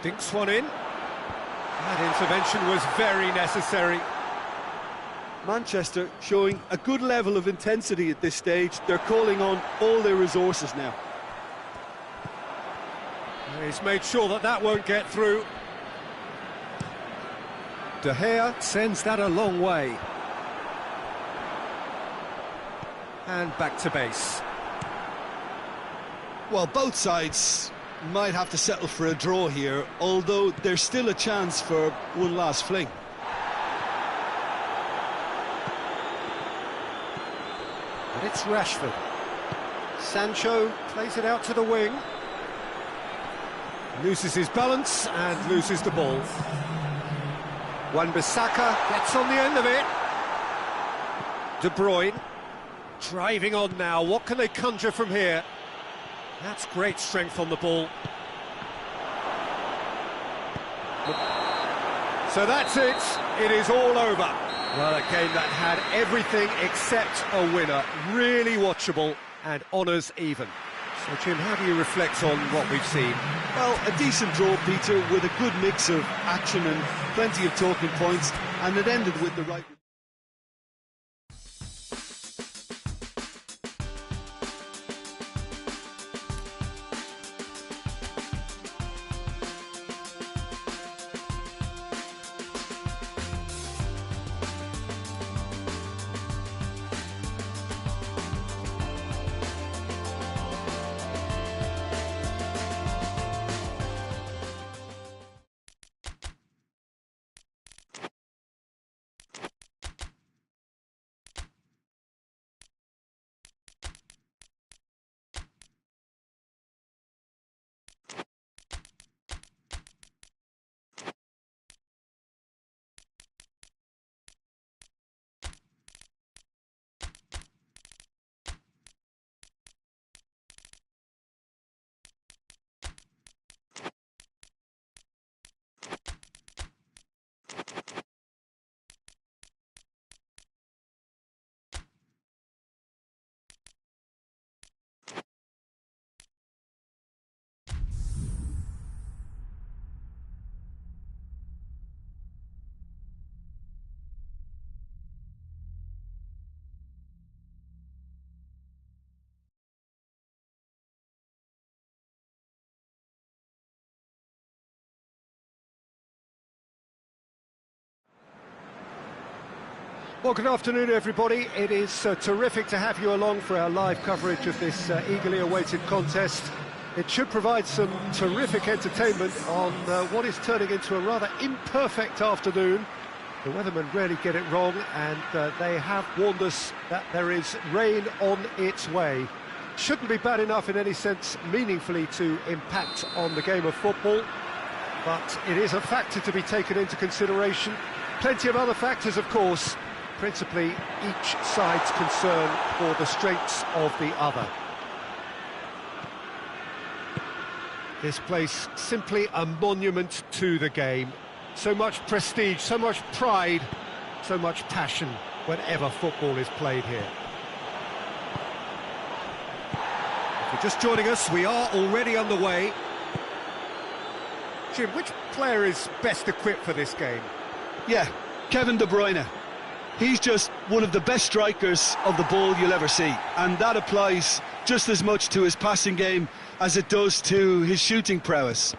Dinks one in. That intervention was very necessary. Manchester showing a good level of intensity at this stage. They're calling on all their resources now. He's made sure that that won't get through. De Gea sends that a long way. And back to base. Well, both sides might have to settle for a draw here, although there's still a chance for one last fling. And it's Rashford. Sancho plays it out to the wing. Loses his balance and loses the ball. Wan-Bissaka gets on the end of it. De Bruyne driving on now. What can they conjure from here? That's great strength on the ball. So that's it. It is all over. Well, a game that had everything except a winner. Really watchable and honours even. So, Jim, how do you reflect on what we've seen? Well, a decent draw, Peter, with a good mix of action and plenty of talking points, and it ended with the right... Well, good afternoon, everybody. It is terrific to have you along for our live coverage of this eagerly awaited contest. It should provide some terrific entertainment on what is turning into a rather imperfect afternoon. The weathermen rarely get it wrong, and they have warned us that there is rain on its way. Shouldn't be bad enough in any sense meaningfully to impact on the game of football, but it is a factor to be taken into consideration. Plenty of other factors, of course, principally each side's concern for the strengths of the other. This place simply a monument to the game. So much prestige, so much pride, so much passion whenever football is played here. If you're just joining us, we are already underway. Jim, which player is best equipped for this game? Yeah, Kevin De Bruyne. He's just one of the best strikers of the ball you'll ever see, and that applies just as much to his passing game as it does to his shooting prowess.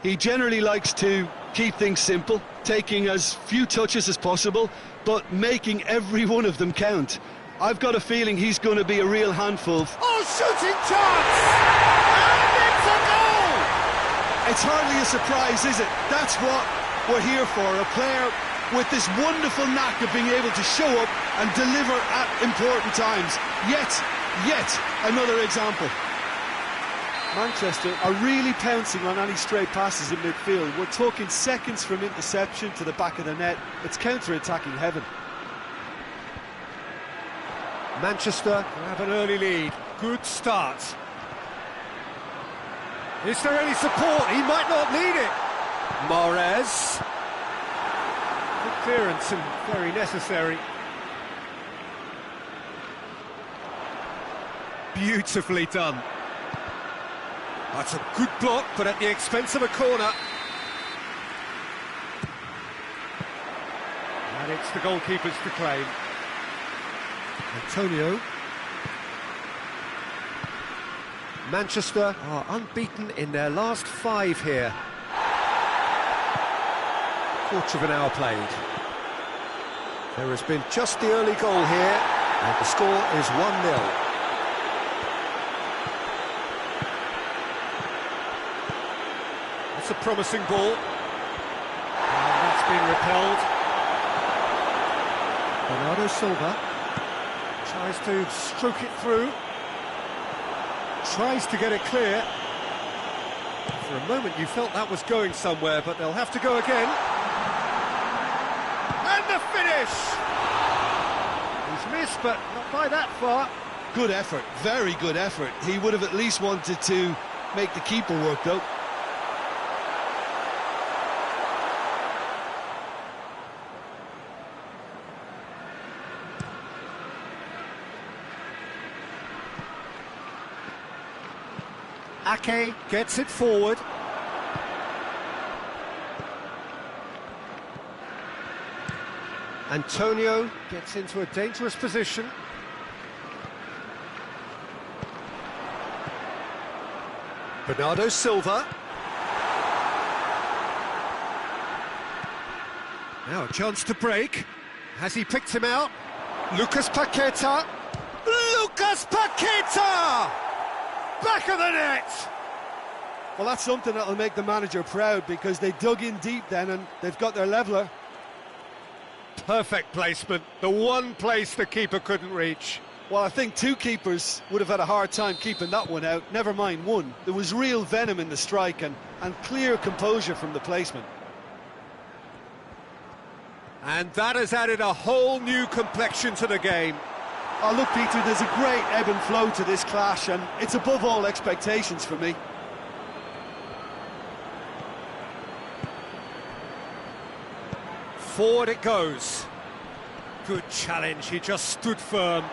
He generally likes to keep things simple, taking as few touches as possible, but making every one of them count. I've got a feeling he's going to be a real handful. Oh, shooting chance! And it's a goal! It's hardly a surprise, is it? That's what we're here for, a player with this wonderful knack of being able to show up and deliver at important times. Yet another example. Manchester are really pouncing on any stray passes in midfield. We're talking seconds from interception to the back of the net. It's counter-attacking heaven. Manchester have an early lead. Good start. Is there any support? He might not need it. Mahrez. Good clearance and very necessary. Beautifully done. That's a good block, but at the expense of a corner. And it's the goalkeepers to claim. Antonio. Manchester are unbeaten in their last 5 here. Quarter of an hour played. There has been just the early goal here, and the score is 1-0. That's a promising ball. And that's been repelled. Bernardo Silva tries to stroke it through. Tries to get it clear. For a moment you felt that was going somewhere, but they'll have to go again. And the finish! He's missed, but not by that far. Good effort, very good effort. He would have at least wanted to make the keeper work, though. Ake gets it forward. Antonio gets into a dangerous position. Bernardo Silva. Now a chance to break. Has he picked him out? Lucas Paqueta. Lucas Paqueta! Back of the net! Well, that's something that'll make the manager proud, because they dug in deep then and they've got their leveller. Perfect placement, the one place the keeper couldn't reach. Well, I think 2 keepers would have had a hard time keeping that one out, never mind 1. There was real venom in the strike and clear composure from the placement. And that has added a whole new complexion to the game. Oh, look, Peter, there's a great ebb and flow to this clash, and it's above all expectations for me. Forward it goes. Good challenge, he just stood firm.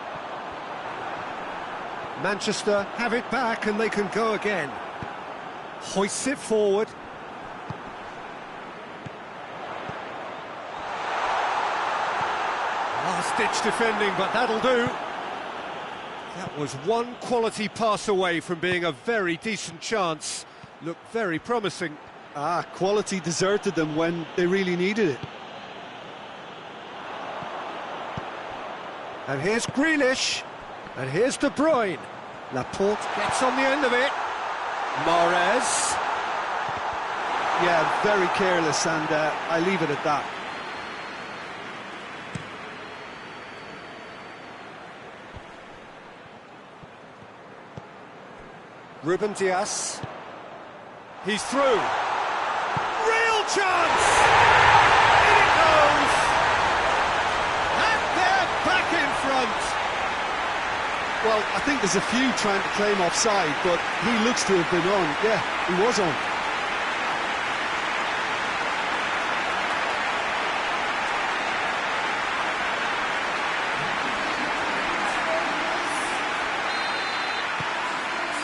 Manchester have it back and they can go again. Hoists it forward. Last-ditch defending, but that'll do. That was one quality pass away from being a very decent chance. Looked very promising. Quality deserted them when they really needed it. And here's Grealish. And here's De Bruyne. Laporte gets on the end of it. Mahrez. Yeah, very careless, and I leave it at that. Ruben Dias. He's through. Real chance! In it goes! And they're back in front! Well, I think there's a few trying to claim offside, but he looks to have been on. Yeah, he was on.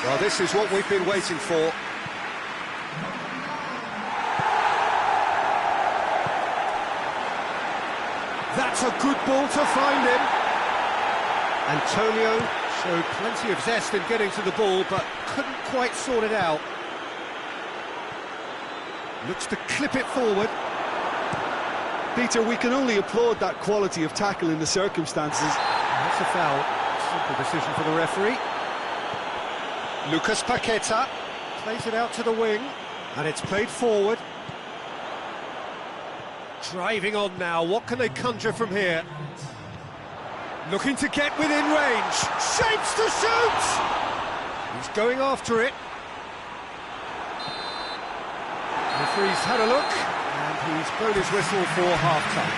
Well, this is what we've been waiting for. That's a good ball to find him. Antonio showed plenty of zest in getting to the ball, but couldn't quite sort it out. Looks to clip it forward. Peter, we can only applaud that quality of tackle in the circumstances. That's a foul. Simple decision for the referee. Lucas Paqueta plays it out to the wing, and it's played forward. Driving on now, what can they conjure from here? Looking to get within range, shapes to shoot! He's going after it. The referee's had a look, and he's blown his whistle for half-time.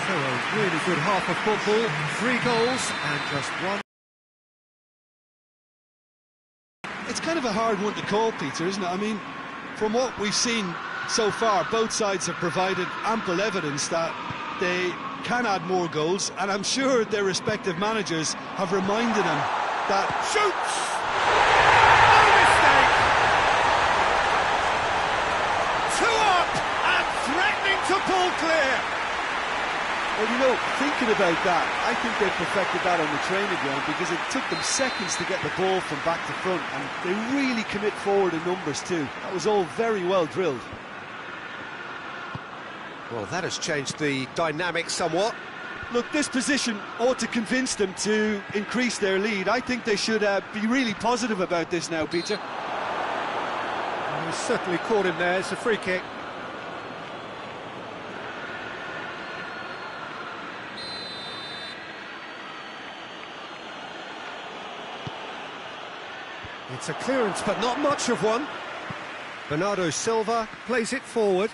So a really good half of football, 3 goals and just 1. It's kind of a hard one to call, Peter, isn't it? I mean, from what we've seen so far, both sides have provided ample evidence that they can add more goals, and I'm sure their respective managers have reminded them that... Shoots! No mistake! 2 up and threatening to pull clear! Well, you know, thinking about that, I think they perfected that on the training ground, because it took them seconds to get the ball from back to front, and they really commit forward in numbers too. That was all very well drilled. Well, that has changed the dynamic somewhat. Look, this position ought to convince them to increase their lead. I think they should be really positive about this now, Peter. Well, he's certainly caught him there. It's a free kick. It's a clearance, but not much of one. Bernardo Silva plays it forward.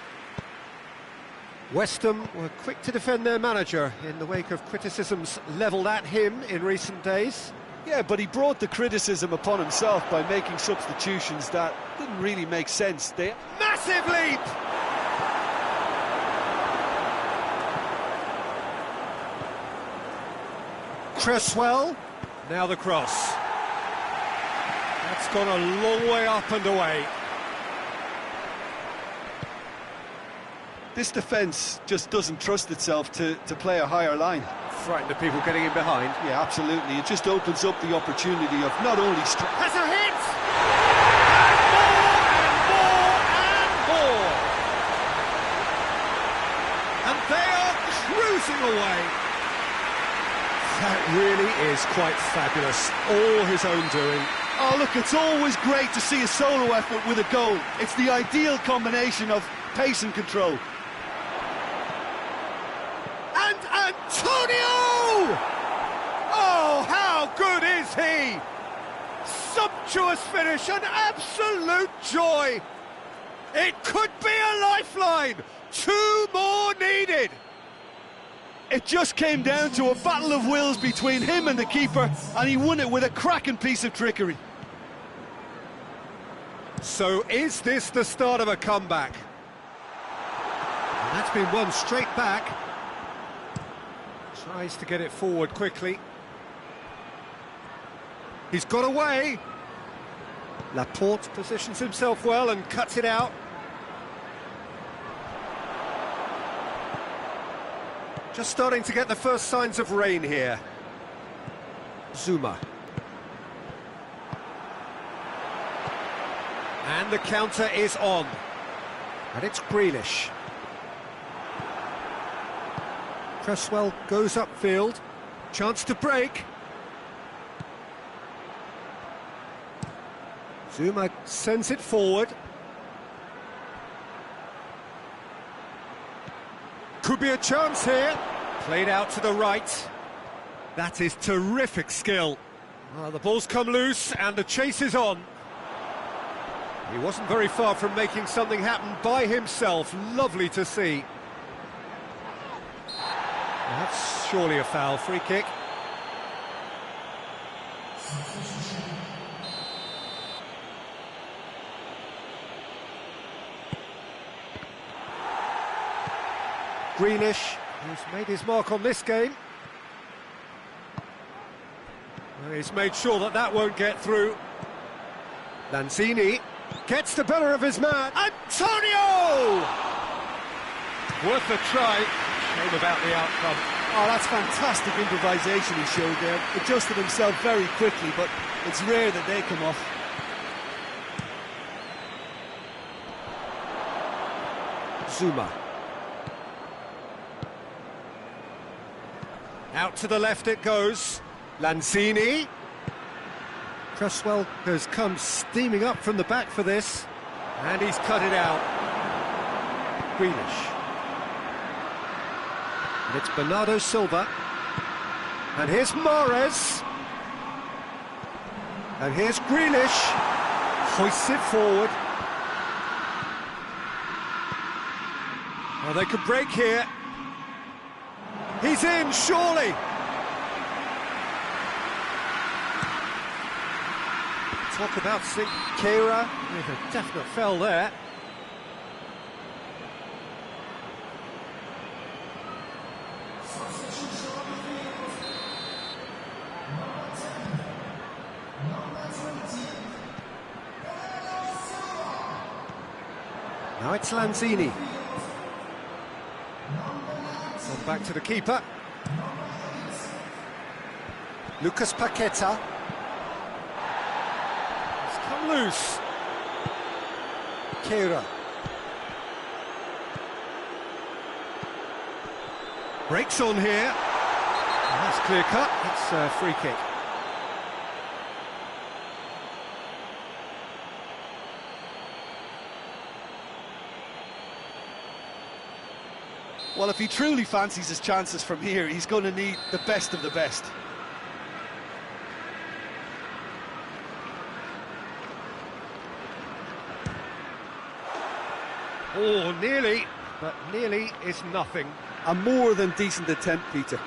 West Ham were quick to defend their manager in the wake of criticisms levelled at him in recent days. Yeah, but he brought the criticism upon himself by making substitutions that didn't really make sense. Massive leap! Cresswell, now the cross. That's gone a long way up and away. This defence just doesn't trust itself to play a higher line. Frightened of people getting in behind. Yeah, absolutely. It just opens up the opportunity of not only... Has a hit! And more! And they are cruising away. That really is quite fabulous. All his own doing. Oh, look, it's always great to see a solo effort with a goal. It's the ideal combination of pace and control. And Antonio! Oh, how good is he? Sumptuous finish, an absolute joy. It could be a lifeline. 2 more needed. It just came down to a battle of wills between him and the keeper, and he won it with a cracking piece of trickery. So is this the start of a comeback? And that's been won straight back. Tries to get it forward quickly. He's got away. Laporte positions himself well and cuts it out. Just starting to get the first signs of rain here. Zuma. And the counter is on. And it's Grealish. Cresswell goes upfield. Chance to break. Zuma sends it forward. Could be a chance here. Played out to the right. That is terrific skill. The ball's come loose and the chase is on. He wasn't very far from making something happen by himself. Lovely to see. That's surely a foul. Free kick. Greenish, who's made his mark on this game. Well, he's made sure that that won't get through. Lanzini gets the better of his man. Antonio! Worth a try. Shame about the outcome. Oh, that's fantastic improvisation he showed there. Adjusted himself very quickly, but it's rare that they come off. Zuma. Out to the left it goes. Lanzini. Cresswell has come steaming up from the back for this. And he's cut it out. Greenish. And it's Bernardo Silva. And here's Mahrez. And here's Greenish. Hoists it forward. Well, they could break here. He's in, surely! Talk about Kera with a definite foul there. Now it's Lanzini. Gone back to the keeper. Lucas Paqueta. It's come loose. Kera. Breaks on here. And that's clear cut. It's a free kick. Well, if he truly fancies his chances from here, he's going to need the best of the best. Oh, nearly, but nearly is nothing. A more than decent attempt, Peter.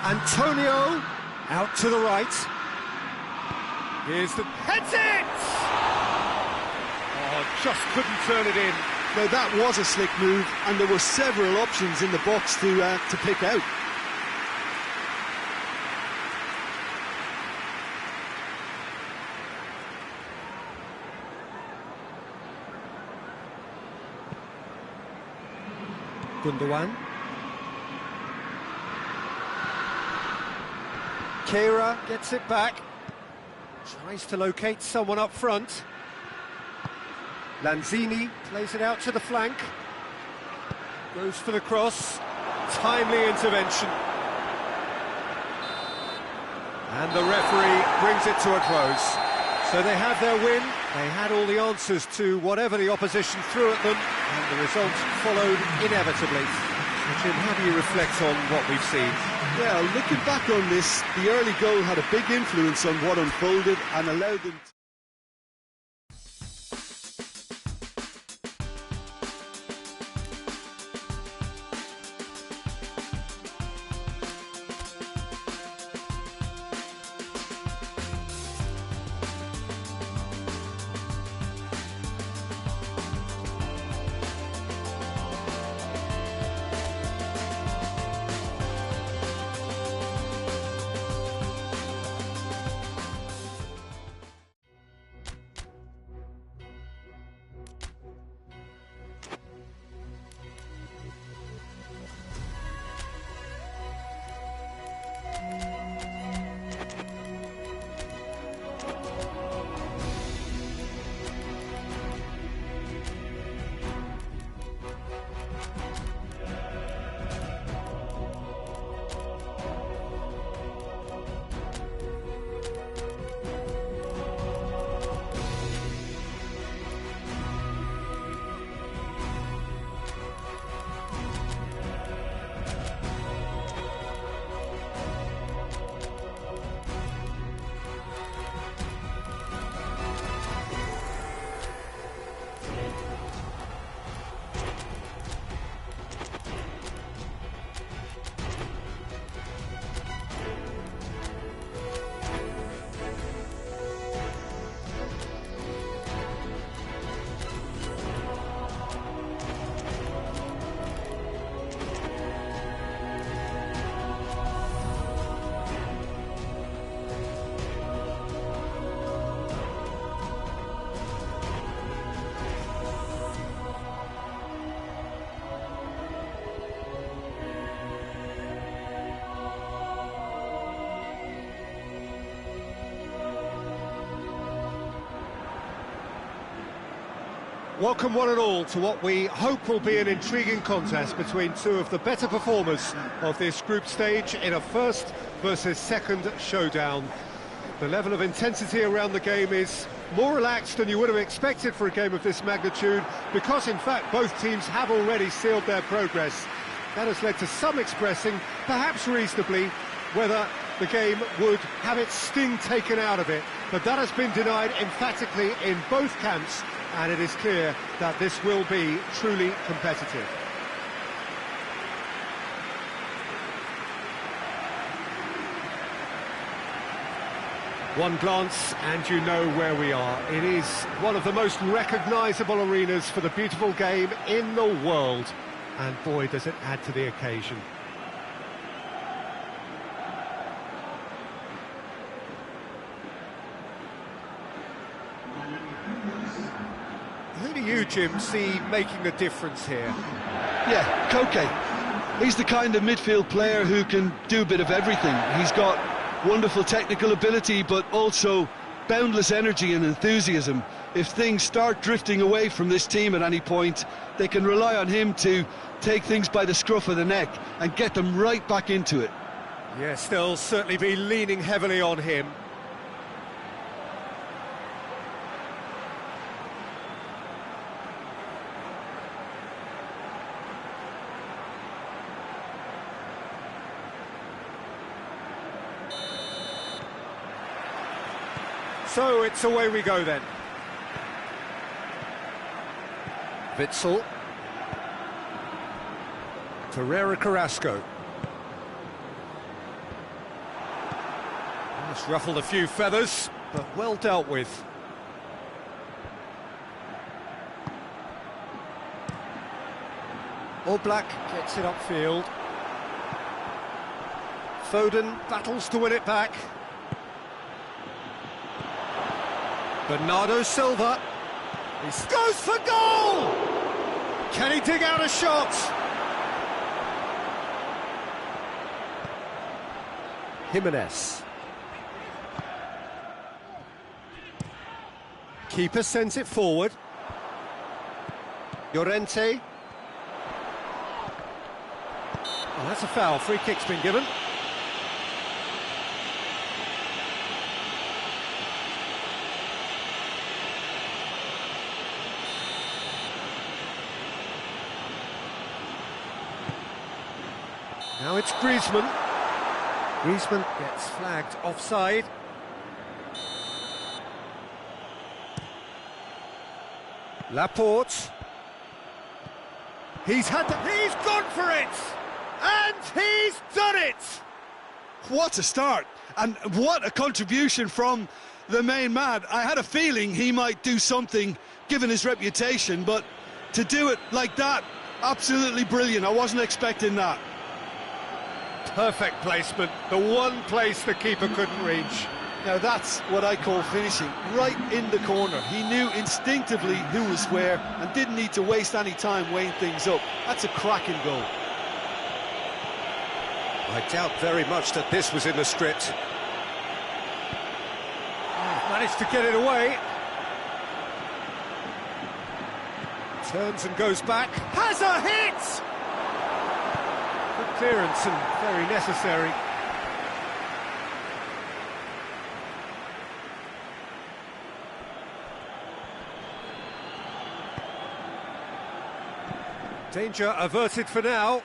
Antonio, out to the right. Here's the... heads it! Oh, just couldn't turn it in. Now, that was a slick move, and there were several options in the box to pick out. Gundogan. Kera gets it back, tries to locate someone up front. Lanzini plays it out to the flank, goes for the cross, timely intervention. And the referee brings it to a close. So they have their win, they had all the answers to whatever the opposition threw at them, and the result followed inevitably. Jim, how do you reflect on what we've seen? Well, looking back on this, the early goal had a big influence on what unfolded and allowed them to Welcome one and all to what we hope will be an intriguing contest between two of the better performers of this group stage in a first versus second showdown. The level of intensity around the game is more relaxed than you would have expected for a game of this magnitude, because in fact both teams have already sealed their progress. That has led to some expressing, perhaps reasonably, whether the game would have its sting taken out of it, but that has been denied emphatically in both camps, and it is clear that this will be truly competitive. One glance and you know where we are. It is one of the most recognisable arenas for the beautiful game in the world, and boy does it add to the occasion. Who do you, Jim, see making a difference here? Yeah, Koke. He's the kind of midfield player who can do a bit of everything. He's got wonderful technical ability, but also boundless energy and enthusiasm. If things start drifting away from this team at any point, they can rely on him to take things by the scruff of the neck and get them right back into it. Yes, they'll certainly be leaning heavily on him. So it's away we go then. Witsel. Ferreira Carrasco. Just ruffled a few feathers, but well dealt with. Oblak gets it upfield. Foden battles to win it back. Bernardo Silva, he goes for goal! Can he dig out a shot? Jimenez. Keeper sends it forward. Llorente. Oh, that's a foul, free kick's been given. Now it's Griezmann. Griezmann gets flagged offside. Laporte. He's gone for it! And he's done it! What a start, and what a contribution from the main man. I had a feeling he might do something given his reputation, but to do it like that, absolutely brilliant. I wasn't expecting that. Perfect placement, the one place the keeper couldn't reach. Now that's what I call finishing, right in the corner. He knew instinctively who was where and didn't need to waste any time weighing things up. That's a cracking goal. I doubt very much that this was in the script. Managed to get it away. Turns and goes back. Has a hit! Good clearance and very necessary. Danger averted for now.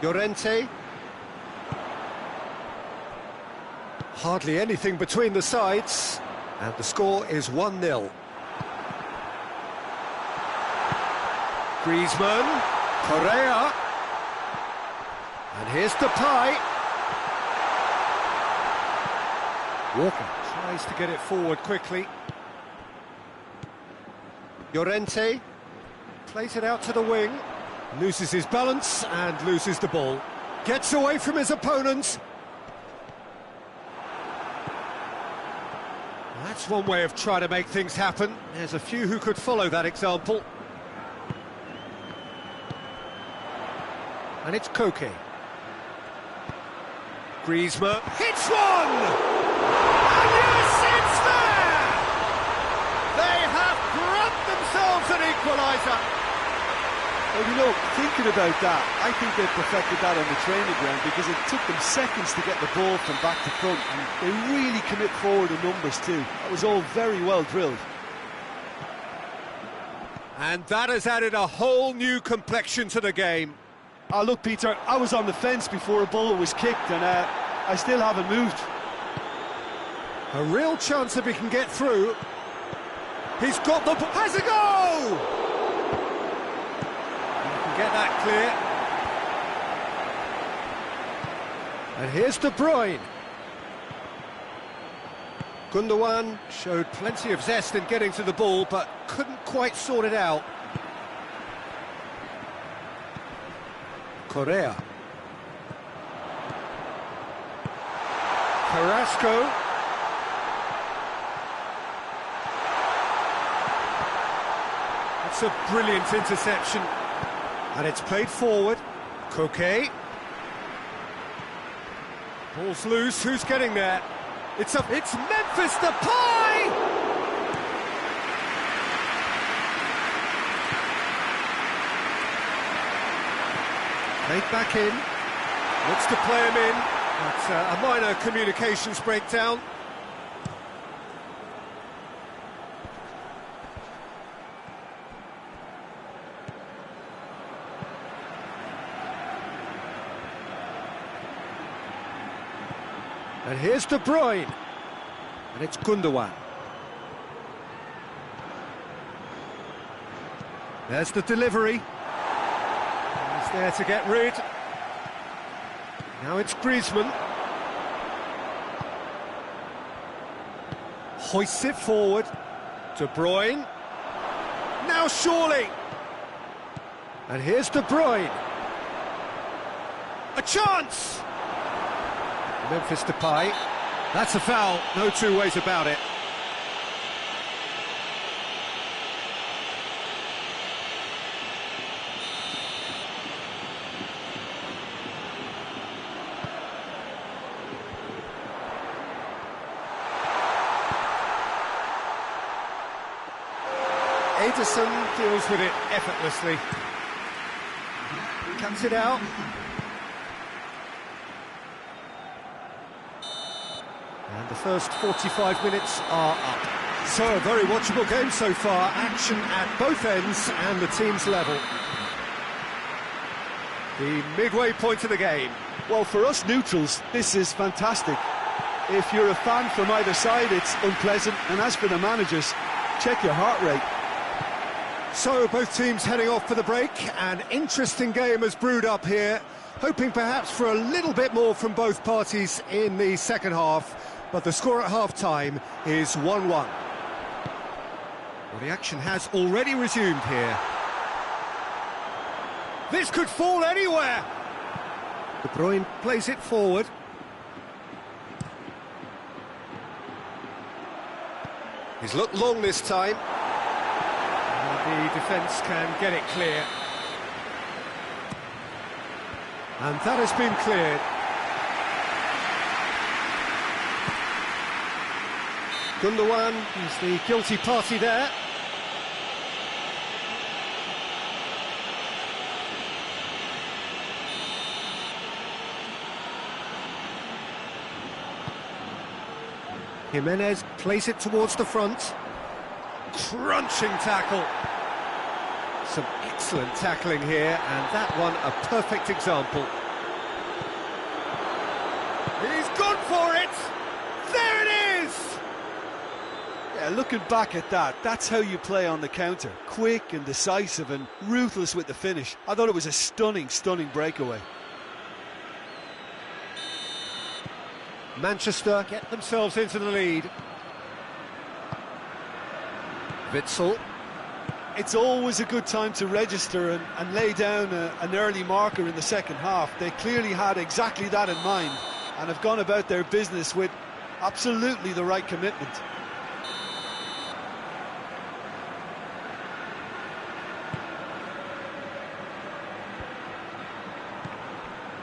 Llorente. Hardly anything between the sides, and the score is 1-0. Griezmann, Correa, and here's Depay. Walker tries to get it forward quickly. Llorente plays it out to the wing, loses his balance and loses the ball. Gets away from his opponent. That's one way of trying to make things happen. There's a few who could follow that example. And it's Koke. Griezmann hits one! And yes, it's there! They have grabbed themselves an equaliser. Well, you know, thinking about that, I think they perfected that on the training ground because it took them seconds to get the ball from back to front, and they really commit forward in numbers too. That was all very well drilled. And that has added a whole new complexion to the game. Oh, look, Peter, I was on the fence before a ball was kicked, and I still haven't moved. A real chance if he can get through. He's got the... has a goal! You can get that clear. And here's De Bruyne. Gundogan showed plenty of zest in getting to the ball, but couldn't quite sort it out. Correa. Carrasco. It's a brilliant interception. And it's played forward. Coquet. Ball's loose, who's getting there? It's Memphis Depay! Played back in, looks to play him in, but a minor communications breakdown. And here's De Bruyne, and it's Gundogan. There's the delivery. He's there to get rid. Now it's Griezmann. Hoists it forward. De Bruyne. Now surely. And here's De Bruyne. A chance! Memphis Depay. That's a foul, no two ways about it. Ederson deals with it effortlessly. Cuts it out. And the first 45 minutes are up. So, a very watchable game so far. Action at both ends and the team's level. The midway point of the game. Well, for us neutrals, this is fantastic. If you're a fan from either side, it's unpleasant. And as for the managers, check your heart rate. So, both teams heading off for the break. An interesting game has brewed up here. Hoping perhaps for a little bit more from both parties in the second half. But the score at half-time is 1-1. Well, the action has already resumed here. This could fall anywhere! De Bruyne plays it forward. He's looked long this time. And the defence can get it clear. And that has been cleared. Gundogan is the guilty party there. Jimenez plays it towards the front. Crunching tackle. Some excellent tackling here, and that one a perfect example. He's gone for it! There it is! Yeah, looking back at that, that's how you play on the counter. Quick and decisive and ruthless with the finish. I thought it was a stunning, stunning breakaway. Manchester get themselves into the lead. Witsel. It's always a good time to register and lay down an early marker in the second half. They clearly had exactly that in mind and have gone about their business with absolutely the right commitment.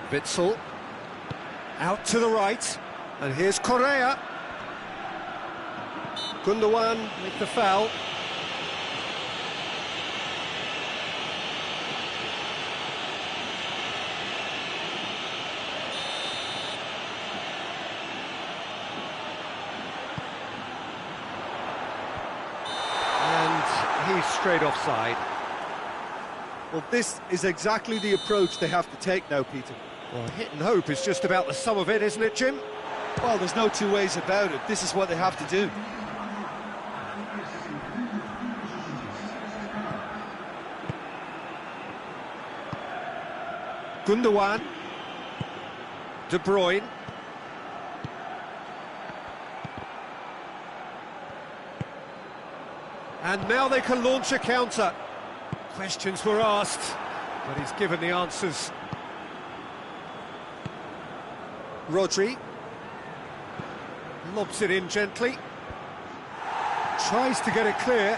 Witsel. Out to the right, and here's Correa. Gundogan with the foul. And he's straight offside. Well, this is exactly the approach they have to take now, Peter. Well, hit and hope is just about the sum of it, isn't it, Jim? Well, there's no two ways about it. This is what they have to do. Gundogan. De Bruyne. And now they can launch a counter. Questions were asked, but he's given the answers. Rodri lobs it in gently, tries to get it clear.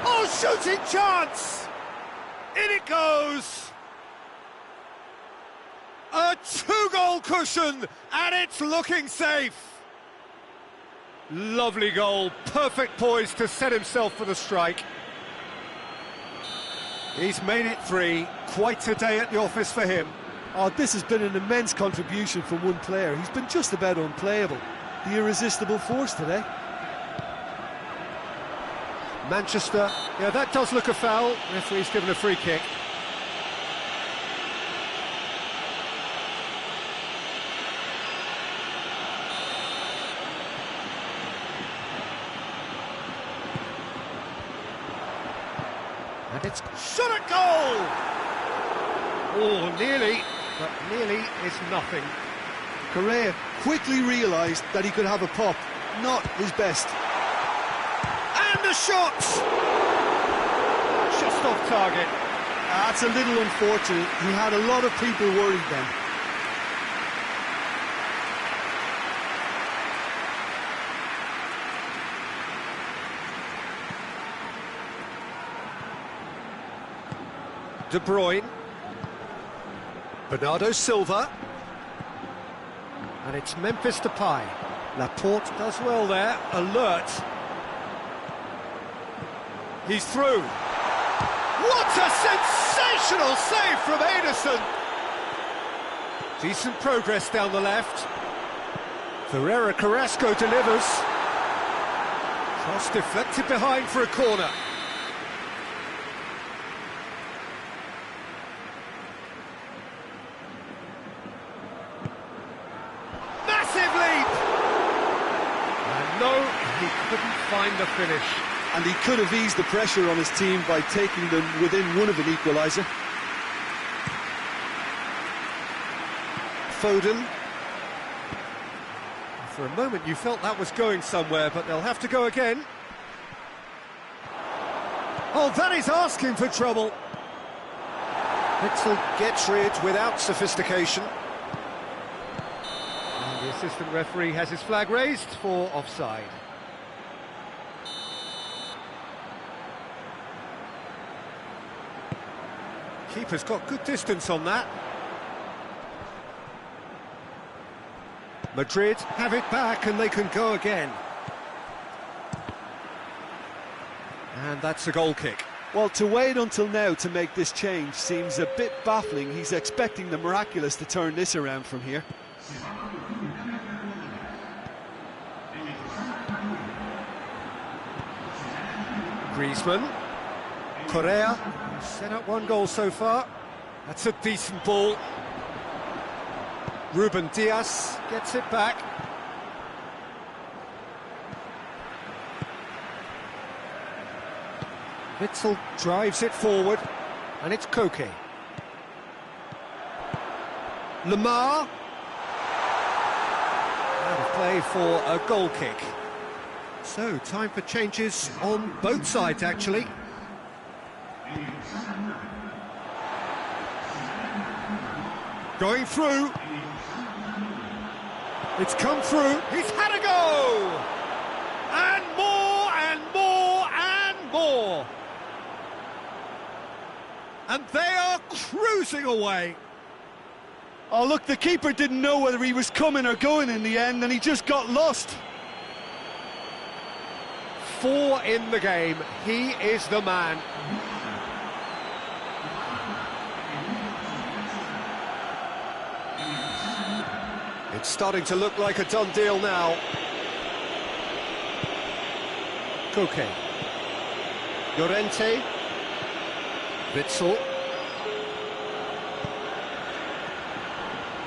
Oh, shooting chance! In it goes! A two-goal cushion, and it's looking safe. Lovely goal, perfect poise to set himself for the strike. He's made it 3, quite a day at the office for him. Oh, this has been an immense contribution from one player. He's been just about unplayable. The irresistible force today. Manchester, yeah, that does look a foul. Referee's given a free kick. And it's shot at goal! Oh, nearly, but nearly is nothing. Correa quickly realised that he could have a pop. Not his best. And the shot! Just off target. That's a little unfortunate. He had a lot of people worried then. De Bruyne. Bernardo Silva. And it's Memphis Depay. Laporte does well there, alert. He's through. What a sensational save from Ederson! Decent progress down the left. Ferreira Carrasco delivers. Cross deflected behind for a corner. No, he couldn't find the finish. And he could have eased the pressure on his team by taking them within one of an equaliser. Foden. For a moment you felt that was going somewhere, but they'll have to go again. Oh, that is asking for trouble. Witsel gets rid without sophistication. The assistant referee has his flag raised for offside. Keeper's got good distance on that. Madrid have it back and they can go again. And that's a goal kick. Well, to wait until now to make this change seems a bit baffling. He's expecting the miraculous to turn this around from here. Griezmann. Correa set up one goal so far. That's a decent ball. Ruben Diaz gets it back. Witsel drives it forward, and it's Koke. Lamar. Out of play for a goal kick. So, time for changes on both sides, actually. Going through. It's come through. He's had a go! And more, and more, and more. And they are cruising away. Oh, look, the keeper didn't know whether he was coming or going in the end, and he just got lost. 4 in the game. He is the man. It's starting to look like a done deal now. Koke. Llorente. Witsel.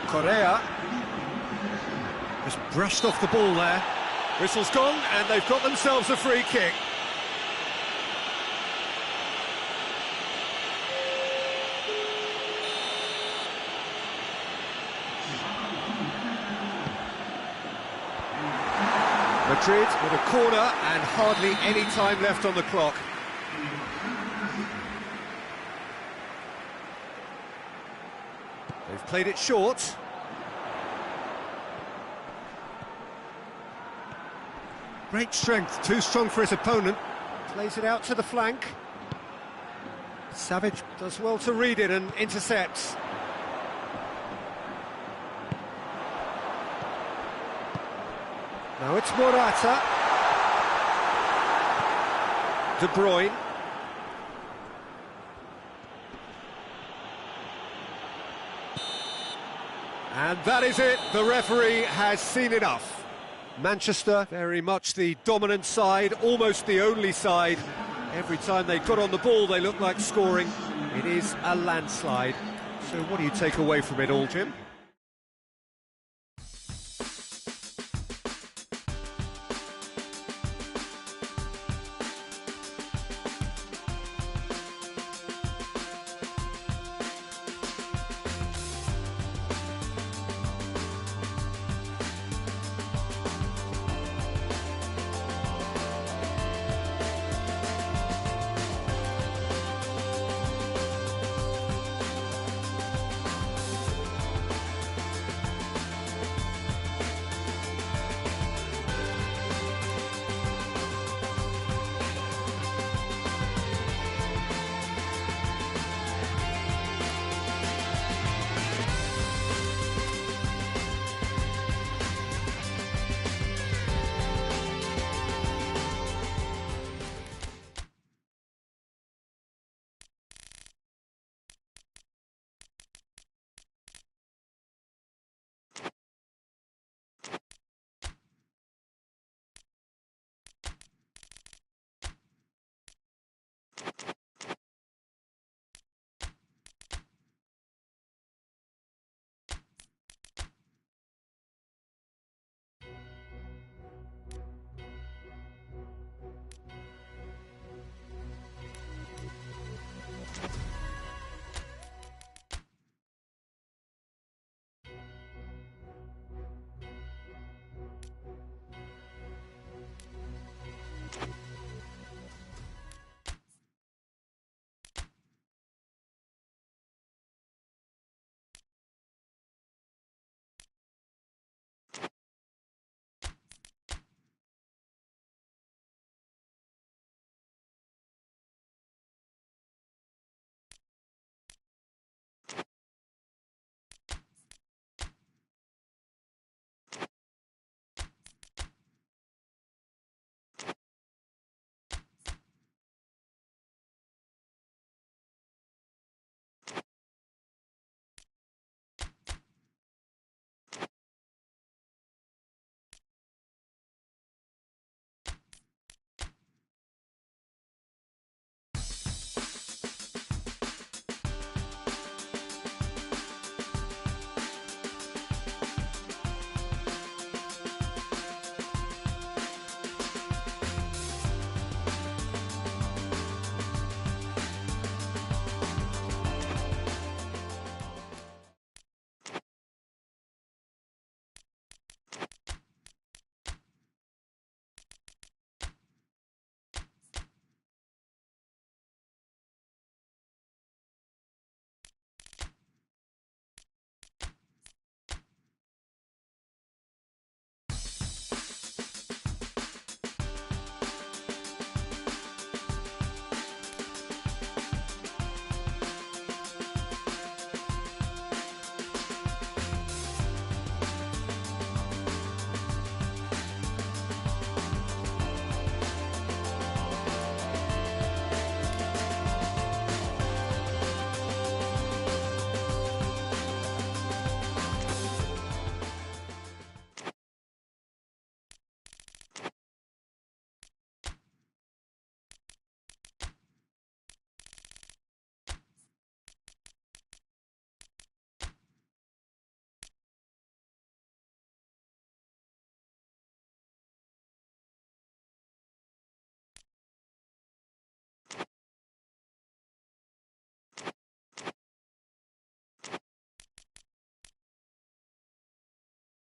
Correa. Just brushed off the ball there. Whistle's gone, and they've got themselves a free kick. Madrid with a corner and hardly any time left on the clock. They've played it short. Great strength, too strong for his opponent. Plays it out to the flank. Savage does well to read it and intercepts. Now it's Morata. De Bruyne. And that is it. The referee has seen enough. Manchester, very much the dominant side, almost the only side. Every time they got on the ball, they looked like scoring. It is a landslide. So what do you take away from it all, Jim?